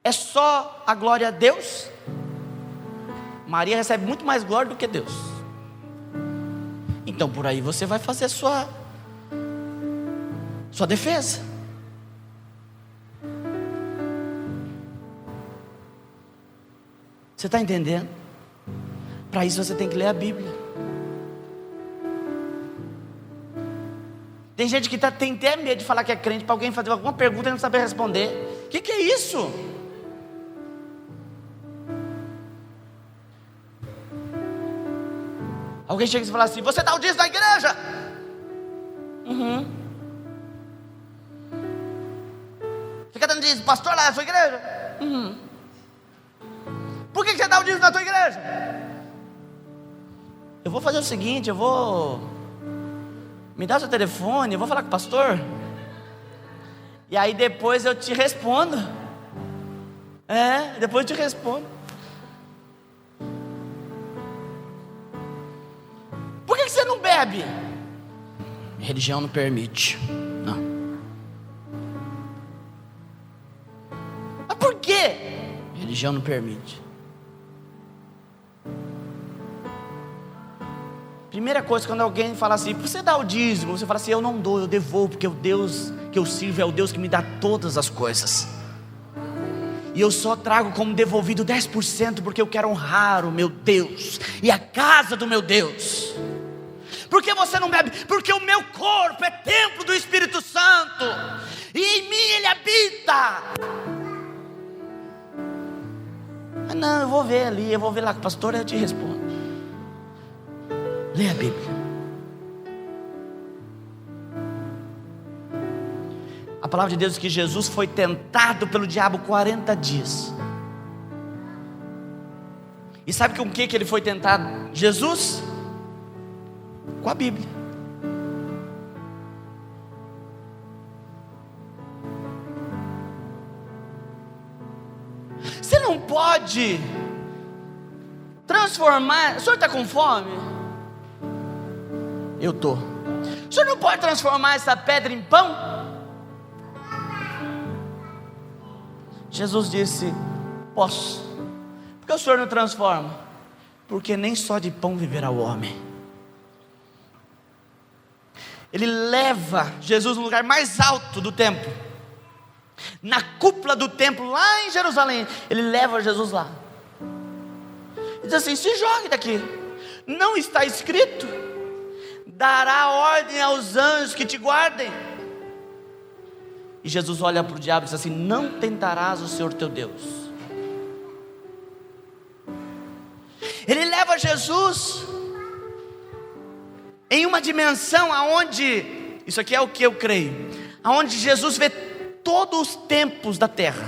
Speaker 1: é só a glória a Deus? Maria recebe muito mais glória do que Deus. Então por aí você vai fazer sua defesa. Você está entendendo? Para isso você tem que ler a Bíblia. Tem gente que tem até medo de falar que é crente, para alguém fazer alguma pergunta e não saber responder. O que é isso? Alguém chega e fala assim: você dá o dízimo na igreja? Uhum. Fica dando dízimo, pastor, lá na sua igreja? Uhum. Por que você dá o dízimo na tua igreja? Eu vou fazer o seguinte, me dá o seu telefone, eu vou falar com o pastor, e aí depois eu te respondo. Depois eu te respondo. Por que você não bebe? Religião não permite. Não. Mas por quê? Religião não permite. Primeira coisa, quando alguém fala assim: você dá o dízimo? Você fala assim: eu não dou, eu devolvo, porque o Deus que eu sirvo é o Deus que me dá todas as coisas, e eu só trago como devolvido 10%, porque eu quero honrar o meu Deus e a casa do meu Deus. Por que você não bebe? Porque o meu corpo é templo do Espírito Santo, e em mim Ele habita. Não, eu vou ver ali, eu vou ver lá com o pastor, eu te respondo. Lê a Bíblia. A palavra de Deus diz que Jesus foi tentado pelo diabo 40 dias. E sabe com o que ele foi tentado? Jesus? Com a Bíblia. Você não pode transformar. O senhor está com fome? Eu estou. O senhor não pode transformar essa pedra em pão? Jesus disse: posso. Por que o senhor não transforma? Porque nem só de pão viverá o homem. Ele leva Jesus no lugar mais alto do templo, na cúpula do templo lá em Jerusalém. Ele leva Jesus lá e diz assim: se jogue daqui. Não está escrito: dará ordem aos anjos que te guardem. E Jesus olha para o diabo e diz assim: não tentarás o Senhor teu Deus. Ele leva Jesus em uma dimensão aonde, isso aqui é o que eu creio, aonde Jesus vê todos os tempos da terra,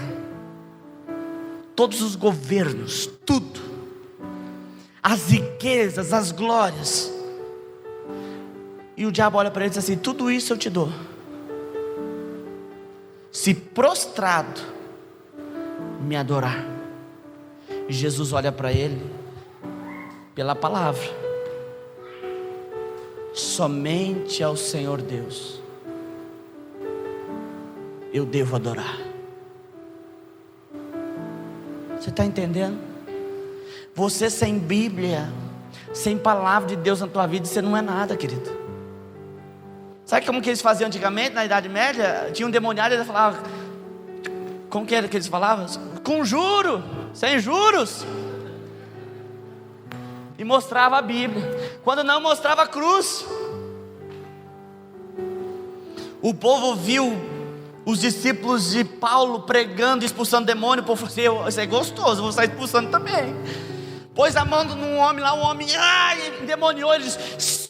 Speaker 1: todos os governos, tudo, as riquezas, as glórias. E o diabo olha para ele e diz assim: tudo isso eu te dou, se prostrado me adorar. E Jesus olha para ele, pela palavra: somente ao Senhor Deus eu devo adorar. Você está entendendo? Você sem Bíblia, sem palavra de Deus na tua vida, você não é nada, querido. Sabe como que eles faziam antigamente, na Idade Média? Tinha um demoniado e ele falava, como que era que eles falavam? Com juro, sem juros. E mostrava a Bíblia. Quando não, mostrava a cruz. O povo viu os discípulos de Paulo pregando, expulsando demônio. O povo falou assim: isso é gostoso, vou sair expulsando também. Pôs a mão num homem lá, o homem endemoniou. Ele disse: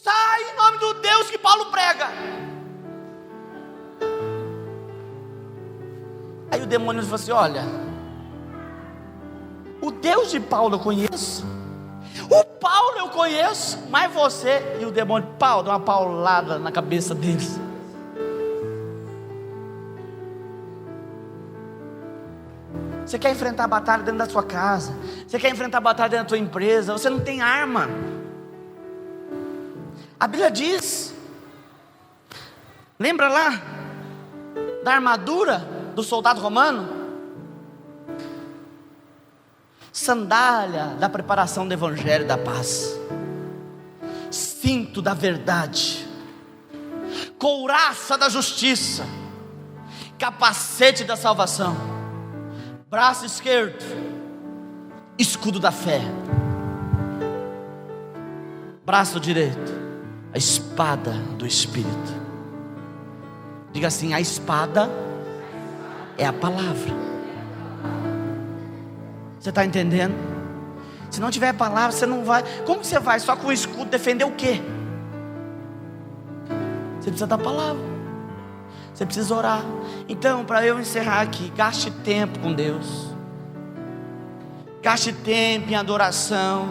Speaker 1: sai em nome do Deus que Paulo prega. Aí o demônio falou assim: olha, o Deus de Paulo eu conheço, o Paulo eu conheço, mas você. E o demônio, Paulo, deu uma paulada na cabeça deles. Você quer enfrentar a batalha dentro da sua casa, você quer enfrentar a batalha dentro da sua empresa, você não tem arma. A Bíblia diz, lembra lá da armadura do soldado romano? Sandália da preparação do evangelho da paz, cinto da verdade, couraça da justiça, capacete da salvação, braço esquerdo, escudo da fé, braço direito, a espada do Espírito. Diga assim: a espada é a palavra. Você está entendendo? Se não tiver palavra, você não vai. Como você vai só com o escudo defender o quê? Você precisa da palavra. Você precisa orar. Então, para eu encerrar aqui, gaste tempo com Deus. Gaste tempo em adoração.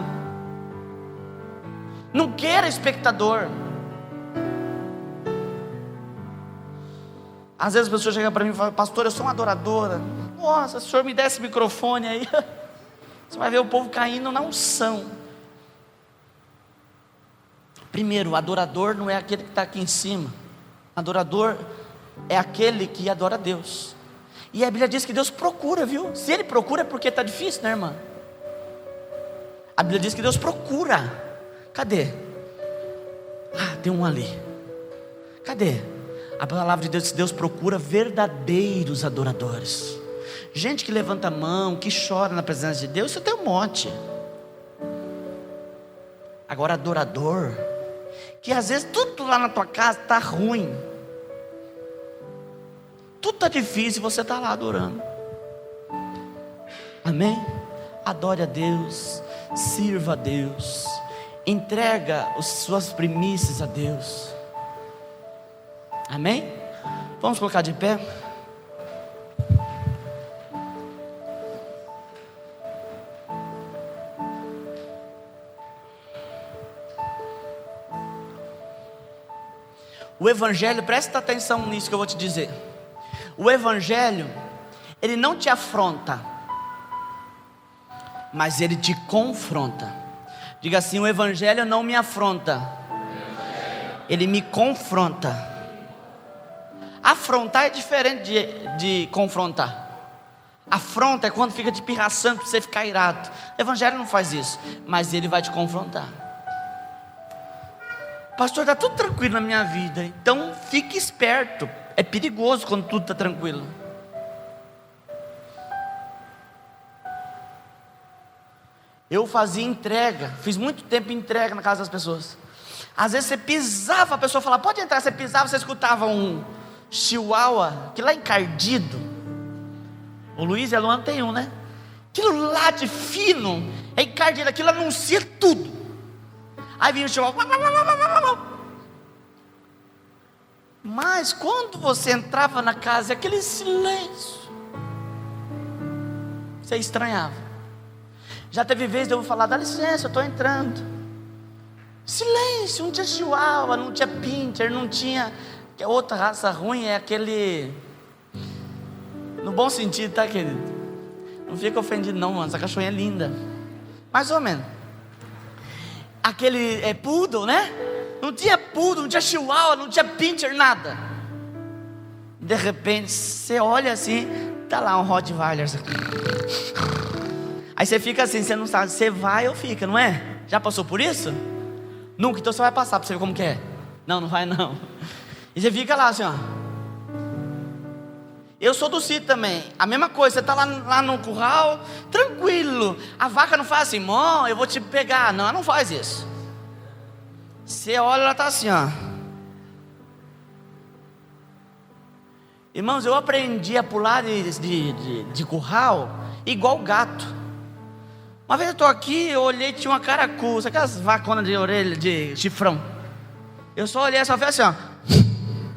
Speaker 1: Não queira espectador. Às vezes as pessoas chegam para mim e falam: pastor, eu sou uma adoradora. Nossa, se o senhor me desse microfone aí, você vai ver o povo caindo na unção. Primeiro, o adorador não é aquele que está aqui em cima. Adorador é aquele que adora a Deus. E a Bíblia diz que Deus procura, viu? Se Ele procura é porque está difícil, né, irmã? A Bíblia diz que Deus procura. Cadê? Ah, tem um ali. Cadê? A palavra de Deus diz que Deus procura verdadeiros adoradores. Gente que levanta a mão, que chora na presença de Deus, você tem um monte. Agora adorador, que às vezes tudo lá na tua casa está ruim, tudo está difícil e você está lá adorando. Amém? Adore a Deus, sirva a Deus, entrega as suas primícias a Deus. Amém? Vamos colocar de pé. O Evangelho, presta atenção nisso que eu vou te dizer. O Evangelho, ele não te afronta, mas ele te confronta. Diga assim: o Evangelho não me afronta, ele me confronta. Afrontar é diferente de confrontar. Afronta é quando fica te pirraçando para você ficar irado. O Evangelho não faz isso, mas ele vai te confrontar. Pastor, está tudo tranquilo na minha vida. Então fique esperto. É perigoso quando tudo está tranquilo. Eu fazia entrega, fiz muito tempo entrega na casa das pessoas. Às vezes você pisava, a pessoa falava: pode entrar. Você pisava, você escutava um chihuahua, que lá encardido. O Luiz e a Luana tem um, né? Aquilo lá de fino, é encardido, aquilo anuncia tudo. Aí vinha o chihuahua. Mas quando você entrava na casa, aquele silêncio, você estranhava. Já teve vezes de eu falar: dá licença, eu estou entrando. Silêncio, não tinha chihuahua, não tinha pincher, não tinha. Que a outra raça ruim é aquele, no bom sentido, tá, querido? Não fica ofendido não, mano, essa cachorrinha é linda. Mais ou menos. Aquele poodle, né? Não tinha poodle, não tinha chihuahua, não tinha pincher, nada. De repente, você olha assim, tá lá um Rottweiler. Aí você fica assim, você não sabe, você vai ou fica, não é? Já passou por isso? Nunca, então você vai passar para você ver como que é. Não, não vai não. E você fica lá assim, ó. Eu sou do sítio também, a mesma coisa. Você está lá no curral, tranquilo. A vaca não faz assim: mó, eu vou te pegar. Não, ela não faz isso. Você olha, ela está assim, ó. Irmãos, eu aprendi a pular de curral igual gato. Uma vez eu estou aqui, eu olhei, tinha uma caracu, sabe aquelas vaconas de orelha, de chifrão? Eu só olhei, só fiz assim, ó.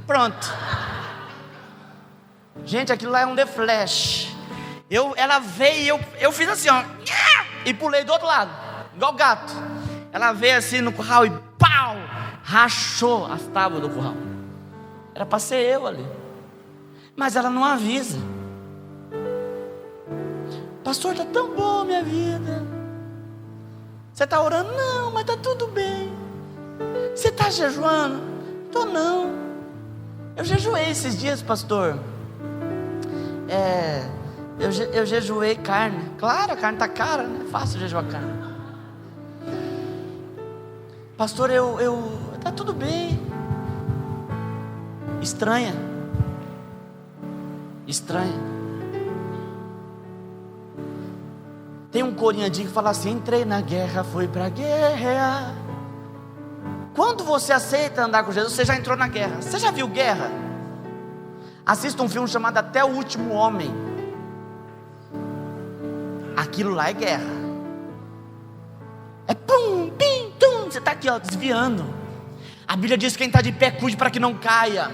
Speaker 1: Pronto. Gente, aquilo lá é um The Flash. Ela veio, eu fiz assim, ó. E pulei do outro lado, igual gato. Ela veio assim no curral e pau! Rachou as tábuas do curral. Era para ser eu ali. Mas ela não avisa. Pastor, está tão bom minha vida. Você está orando? Não, mas está tudo bem. Você está jejuando? Estou não. Eu jejuei esses dias, pastor. Eu jejuei carne. Claro, a carne está cara, né? É fácil jejuar carne. Pastor, está tudo bem. Estranha. Tem um corinho antigo que fala assim: entrei na guerra, fui pra guerra. Quando você aceita andar com Jesus, você já entrou na guerra. Você já viu guerra? Assista um filme chamado Até o Último Homem. Aquilo lá é guerra. É pum, pim, tum. Você está aqui, ó, desviando. A Bíblia diz que quem está de pé cuide para que não caia.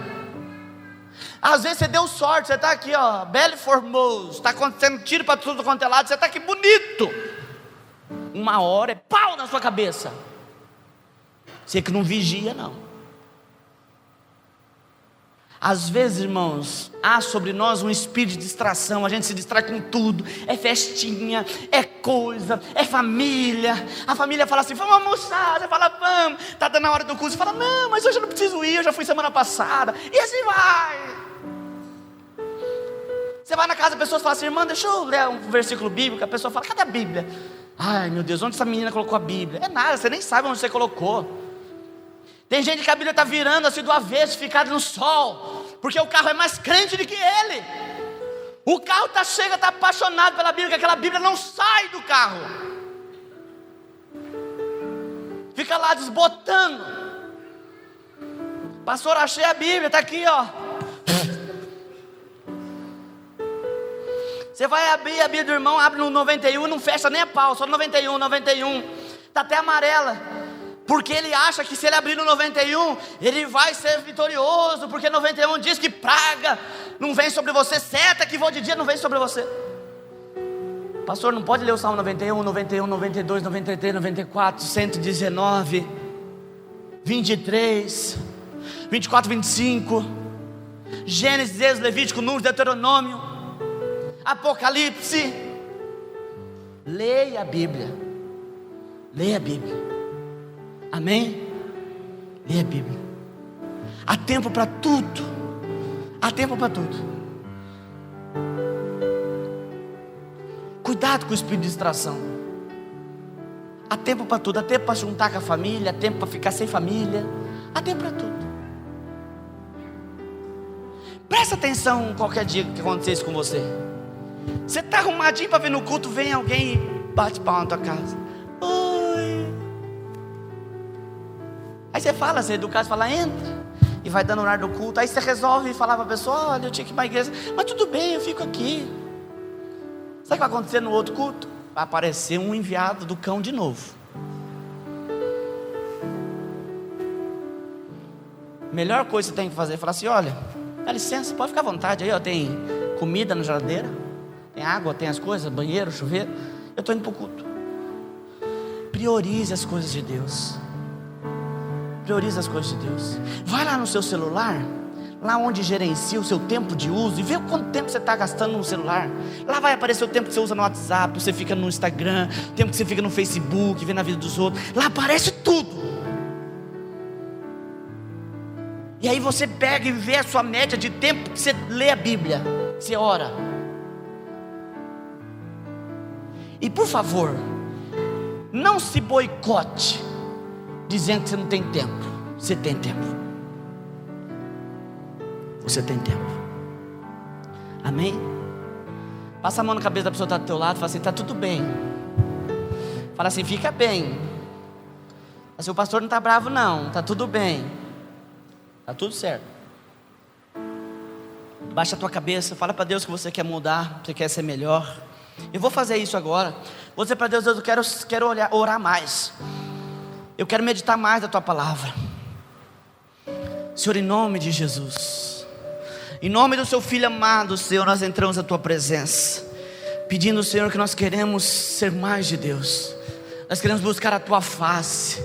Speaker 1: Às vezes você deu sorte, você está aqui, ó, belo e formoso, está acontecendo tiro para tudo quanto é lado, você está aqui bonito. Uma hora é pau na sua cabeça. Você que não vigia, não. Às vezes, irmãos, há sobre nós um espírito de distração. A gente se distrai com tudo. É festinha, é coisa, é família. A família fala assim: vamos almoçar. Você fala: vamos. Está dando a hora do curso. Você fala: não, mas hoje eu não preciso ir, eu já fui semana passada. E assim vai. Você vai na casa, a pessoa fala assim: irmã, deixa eu ler um versículo bíblico. A pessoa fala: cadê a Bíblia? Ai meu Deus, onde essa menina colocou a Bíblia? É nada, você nem sabe onde você colocou. Tem gente que a Bíblia está virando assim do avesso, ficada no sol, porque o carro é mais crente do que ele. O carro está chega, está apaixonado pela Bíblia, que aquela Bíblia não sai do carro. Fica lá desbotando. Pastor, achei a Bíblia, está aqui, ó. Você vai abrir a Bíblia do irmão, abre no 91 e não fecha nem a pau, só no 91, está até amarela. Porque ele acha que se ele abrir no 91, ele vai ser vitorioso, porque 91 diz que praga não vem sobre você, seta que voa de dia não vem sobre você. Pastor, não pode ler o Salmo 91, 92, 93, 94, 119, 23, 24, 25, Gênesis, Êxodo, Levítico, Números, Deuteronômio, Apocalipse. Leia a Bíblia. Leia a Bíblia. Amém? Leia a Bíblia. Há tempo para tudo. Há tempo para tudo. Cuidado com o espírito de distração. Há tempo para tudo. Há tempo para juntar com a família. Há tempo para ficar sem família. Há tempo para tudo. Presta atenção em qualquer dia que acontecer isso com você. Você está arrumadinho para vir no culto, vem alguém e bate palma na tua casa. Oi. Aí você fala, você educa, você fala: entra. E vai dando horário do culto. Aí você resolve falar para a pessoa: olha, eu tinha que ir para a igreja, mas tudo bem, eu fico aqui. Sabe o que vai acontecer no outro culto? Vai aparecer um enviado do cão de novo. Melhor coisa que você tem que fazer é falar assim: olha, dá licença, pode ficar à vontade aí, ó, tem comida na geladeira, tem água, tem as coisas, banheiro, chuveiro. Eu estou indo para o culto. Priorize as coisas de Deus. Priorize as coisas de Deus. Vai lá no seu celular, lá onde gerencia o seu tempo de uso, e vê quanto tempo você está gastando no celular. Lá vai aparecer o tempo que você usa no WhatsApp, você fica no Instagram, o tempo que você fica no Facebook, vendo a vida dos outros. Lá aparece tudo. E aí você pega e vê a sua média de tempo que você lê a Bíblia, que você ora. E por favor, não se boicote dizendo que você não tem tempo. Você tem tempo. Você tem tempo. Amém? Passa a mão na cabeça da pessoa que está do teu lado e fala assim: está tudo bem. Fala assim: fica bem. Assim, o pastor não está bravo não, está tudo bem. Está tudo certo. Baixa a tua cabeça, fala para Deus que você quer mudar, você quer ser melhor. Eu vou fazer isso agora. Vou dizer para Deus: Deus, eu quero orar mais. Eu quero meditar mais da tua palavra. Senhor, em nome de Jesus, em nome do seu Filho amado, Senhor, nós entramos na tua presença, pedindo, Senhor, que nós queremos ser mais de Deus. Nós queremos buscar a tua face.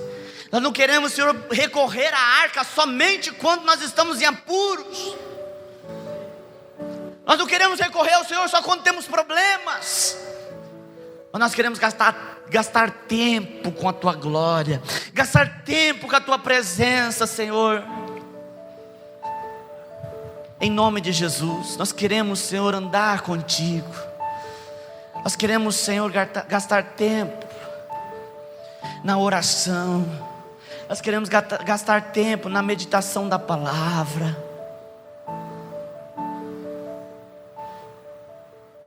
Speaker 1: Nós não queremos, Senhor, recorrer à arca somente quando nós estamos em apuros. Nós não queremos recorrer ao Senhor só quando temos problemas. Mas nós queremos gastar tempo com a tua glória, gastar tempo com a tua presença, Senhor. Em nome de Jesus, nós queremos, Senhor, andar contigo. Nós queremos, Senhor, gastar tempo na oração. Nós queremos gastar tempo na meditação da palavra.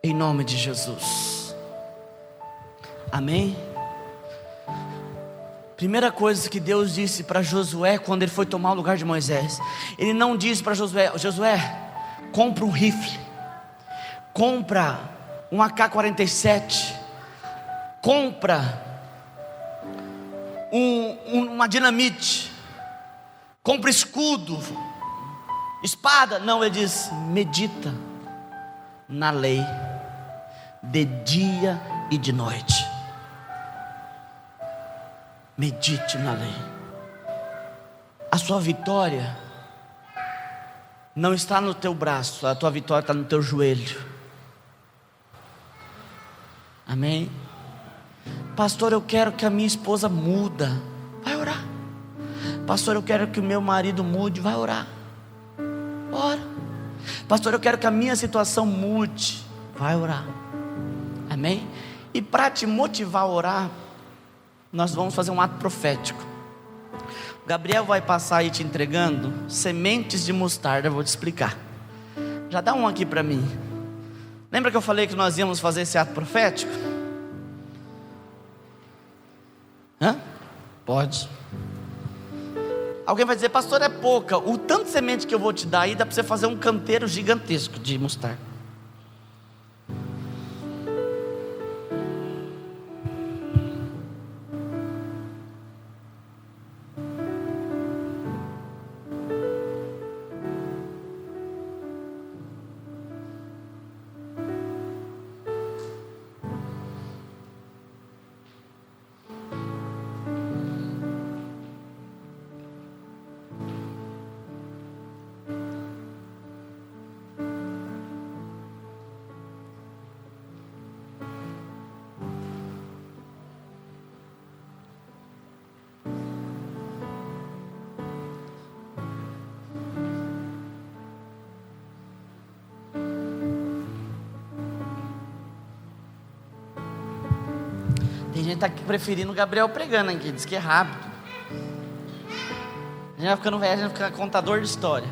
Speaker 1: Em nome de Jesus. Amém? Primeira coisa que Deus disse para Josué quando ele foi tomar o lugar de Moisés, Ele não disse para Josué: Josué, compra um rifle, compra um AK-47, compra uma dinamite, compra escudo, espada. Não, ele diz: medita na lei de dia e de noite. Medite na lei. A sua vitória não está no teu braço, a tua vitória está no teu joelho. Amém? Pastor, eu quero que a minha esposa muda. Vai orar. Pastor, eu quero que o meu marido mude. Vai orar. Ora. Pastor, eu quero que a minha situação mude. Vai orar. Amém? E para te motivar a orar, nós vamos fazer um ato profético. O Gabriel vai passar aí te entregando sementes de mostarda. Eu vou te explicar. Já dá um aqui para mim. Lembra que eu falei que nós íamos fazer esse ato profético? Pode. Alguém vai dizer: pastor, é pouca. O tanto de semente que eu vou te dar aí, dá para você fazer um canteiro gigantesco de mostarda. Tem gente que está preferindo o Gabriel pregando aqui, diz que é rápido. A gente vai ficando velho, a gente vai ficar contador de história.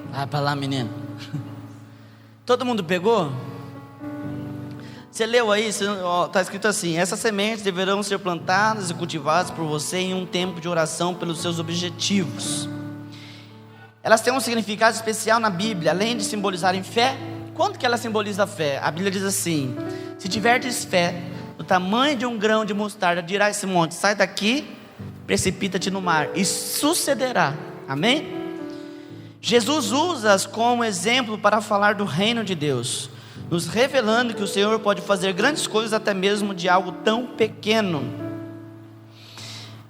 Speaker 1: Vai para lá, menino. Todo mundo pegou? Você leu aí, está escrito assim: essas sementes deverão ser plantadas e cultivadas por você em um tempo de oração pelos seus objetivos. Elas têm um significado especial na Bíblia, além de simbolizarem fé. Quanto que ela simboliza a fé? A Bíblia diz assim: se tiverdes fé do tamanho de um grão de mostarda, dirá a esse monte: sai daqui, precipita-te no mar, e sucederá. Amém? Jesus usa-as como exemplo para falar do reino de Deus, nos revelando que o Senhor pode fazer grandes coisas até mesmo de algo tão pequeno.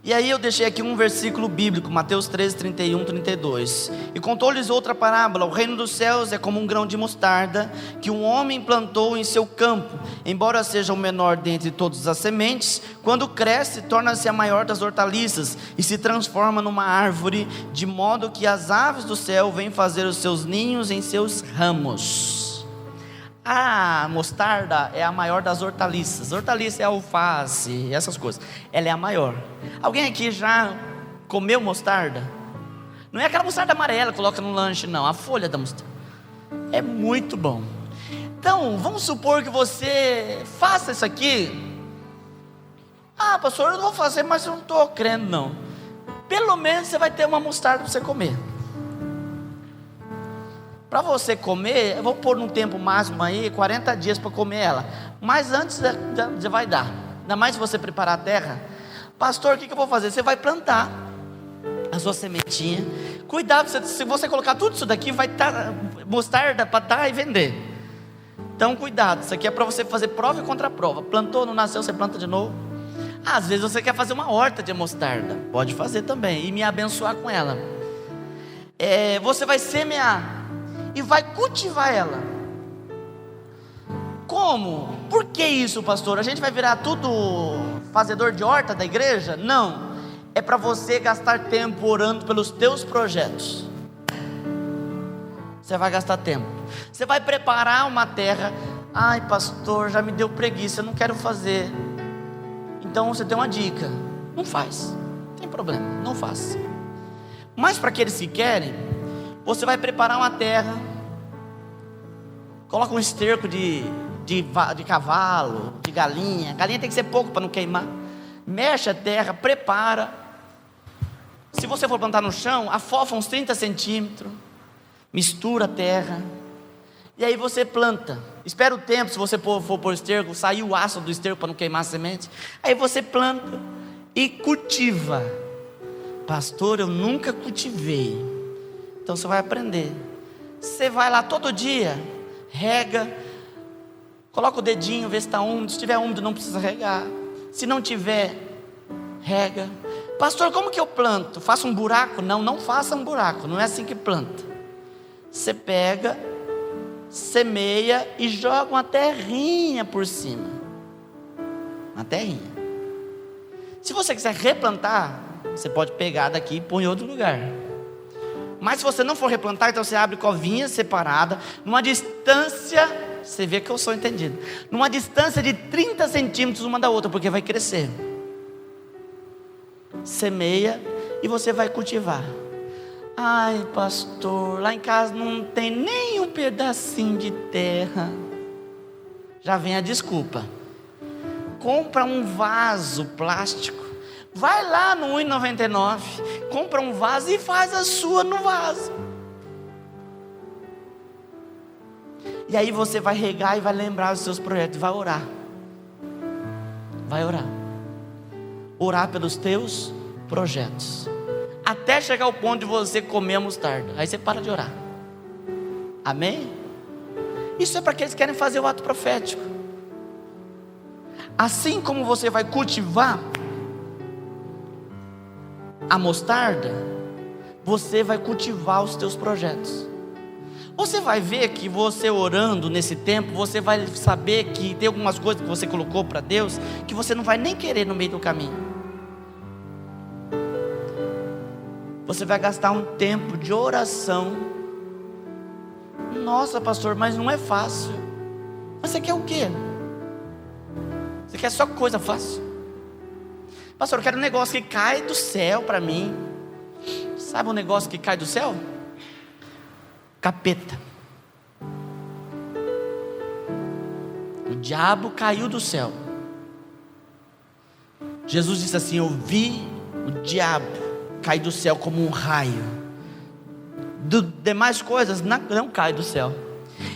Speaker 1: E aí eu deixei aqui um versículo bíblico, Mateus 13, 31, 32. E contou-lhes outra parábola: o reino dos céus é como um grão de mostarda, que um homem plantou em seu campo. Embora seja o menor dentre todas as sementes, quando cresce, torna-se a maior das hortaliças, e se transforma numa árvore, de modo que as aves do céu vêm fazer os seus ninhos em seus ramos. A mostarda é a maior das hortaliças. Hortaliça é alface, essas coisas. Ela é a maior. Alguém aqui já comeu mostarda? Não é aquela mostarda amarela que coloca no lanche, não. A folha da mostarda. É muito bom. Então, vamos supor que você faça isso aqui. Ah, pastor, eu não vou fazer, mas eu não estou crendo, não. Pelo menos você vai ter uma mostarda para você comer. Para você comer, eu vou pôr num tempo máximo aí, 40 dias para comer ela. Mas antes já vai dar. Ainda mais se você preparar a terra. Pastor, o que eu vou fazer? Você vai plantar a sua sementinha. Cuidado, se você colocar tudo isso daqui, vai estar mostarda para dar e vender. Então cuidado, isso aqui é para você fazer prova e contra-prova. Plantou, não nasceu, você planta de novo. Às vezes você quer fazer uma horta de mostarda. Pode fazer também e me abençoar com ela. Você vai semear e vai cultivar ela. Como? Por que isso, pastor? A gente vai virar tudo fazedor de horta da igreja? Não. É para você gastar tempo orando pelos teus projetos. Você vai gastar tempo. Você vai preparar uma terra. Ai, pastor, já me deu preguiça, eu não quero fazer. Então você tem uma dica: não faz, não tem problema, não faça. Mas para aqueles que querem, você vai preparar uma terra, coloca um esterco de cavalo, de galinha. Galinha tem que ser pouco para não queimar. Mexe a terra, prepara. Se você for plantar no chão, afofa uns 30 centímetros, mistura a terra, e aí você planta. Espera o tempo, se você for pôr esterco, sair o ácido do esterco para não queimar a semente. Aí você planta e cultiva. Pastor, eu nunca cultivei. Então você vai aprender. Você vai lá todo dia, rega, coloca o dedinho, vê se está úmido. Se estiver úmido não precisa regar. Se não tiver, rega. Pastor, como que eu planto? Faço um buraco? Não, não faça um buraco, não é assim que planta. Você pega, semeia e joga uma terrinha por cima. Uma terrinha. Se você quiser replantar, você pode pegar daqui e pôr em outro lugar. Mas se você não for replantar, então você abre covinha separada, numa distância, você vê que eu sou entendido, numa distância de 30 centímetros uma da outra, porque vai crescer. Semeia e você vai cultivar. Ai, pastor, lá em casa não tem nem um pedacinho de terra. Já vem a desculpa. Compra um vaso plástico. Vai lá no R$1,99, compra um vaso e faz a sua no vaso. E aí você vai regar e vai lembrar os seus projetos, vai orar. Vai orar. Orar pelos teus projetos. Até chegar ao ponto de você comer a mostarda. Aí você para de orar. Amém? Isso é para aqueles que querem fazer o ato profético. Assim como você vai cultivar a mostarda, você vai cultivar os teus projetos. Você vai ver que você orando nesse tempo, você vai saber que tem algumas coisas que você colocou para Deus, que você não vai nem querer no meio do caminho. Você vai gastar um tempo de oração. Nossa, pastor, mas não é fácil. Mas você quer o quê? Você quer só coisa fácil? Pastor, eu quero um negócio que cai do céu para mim. Sabe um negócio que cai do céu? Capeta. O diabo caiu do céu. Jesus disse assim: eu vi o diabo cair do céu como um raio. Demais coisas não cai do céu.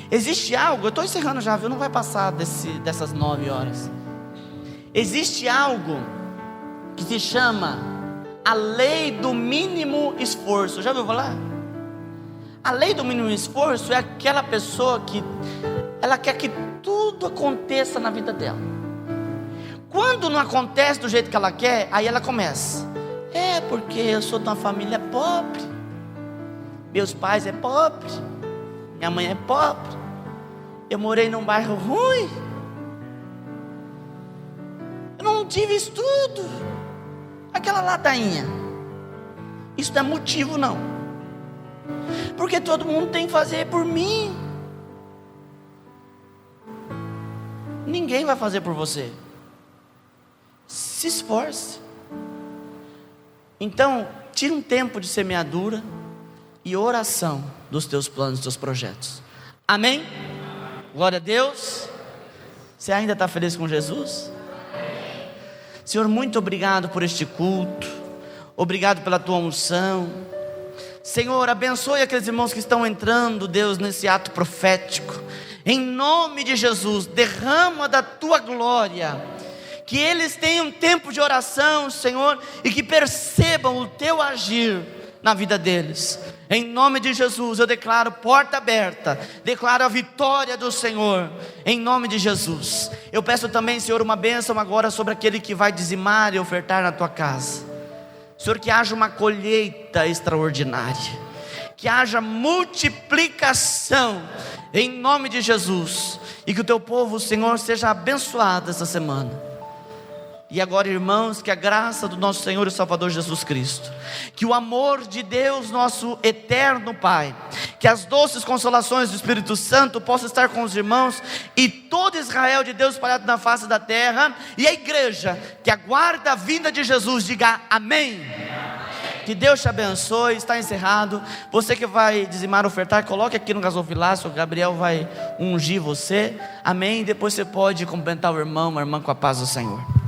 Speaker 1: Existe algo, eu estou encerrando já, viu? Não vai passar dessas 9 horas. Existe algo que se chama a lei do mínimo esforço. Já ouviu falar? A lei do mínimo esforço é aquela pessoa que ela quer que tudo aconteça na vida dela. Quando não acontece do jeito que ela quer, aí ela começa: É porque eu sou de uma família pobre, meus pais é pobre, minha mãe é pobre, eu morei num bairro ruim, eu não tive estudo, aquela ladainha. Isso não é motivo não, porque todo mundo tem que fazer por mim. Ninguém vai fazer por você. Se esforce. Então, tira um tempo de semeadura e oração dos teus planos, dos teus projetos. Amém? Glória a Deus. Você ainda está feliz com Jesus? Senhor, muito obrigado por este culto. Obrigado pela tua unção. Senhor, abençoe aqueles irmãos que estão entrando, Deus, nesse ato profético. Em nome de Jesus, derrama da tua glória. Que eles tenham tempo de oração, Senhor, e que percebam o teu agir na vida deles. Em nome de Jesus, eu declaro porta aberta, declaro a vitória do Senhor, em nome de Jesus. Eu peço também, Senhor, uma bênção agora sobre aquele que vai dizimar e ofertar na tua casa. Senhor, que haja uma colheita extraordinária, que haja multiplicação, em nome de Jesus, e que o teu povo, Senhor, seja abençoado essa semana. E agora, irmãos, que a graça do nosso Senhor e Salvador Jesus Cristo, que o amor de Deus, nosso eterno Pai, que as doces consolações do Espírito Santo possam estar com os irmãos e todo Israel de Deus espalhado na face da terra, e a igreja que aguarda a vinda de Jesus, diga amém. Que Deus te abençoe. Está encerrado. Você que vai dizimar, ofertar, coloque aqui no gasofilácio, o Gabriel vai ungir você, amém. Depois você pode cumprimentar o irmão, a irmã, com a paz do Senhor.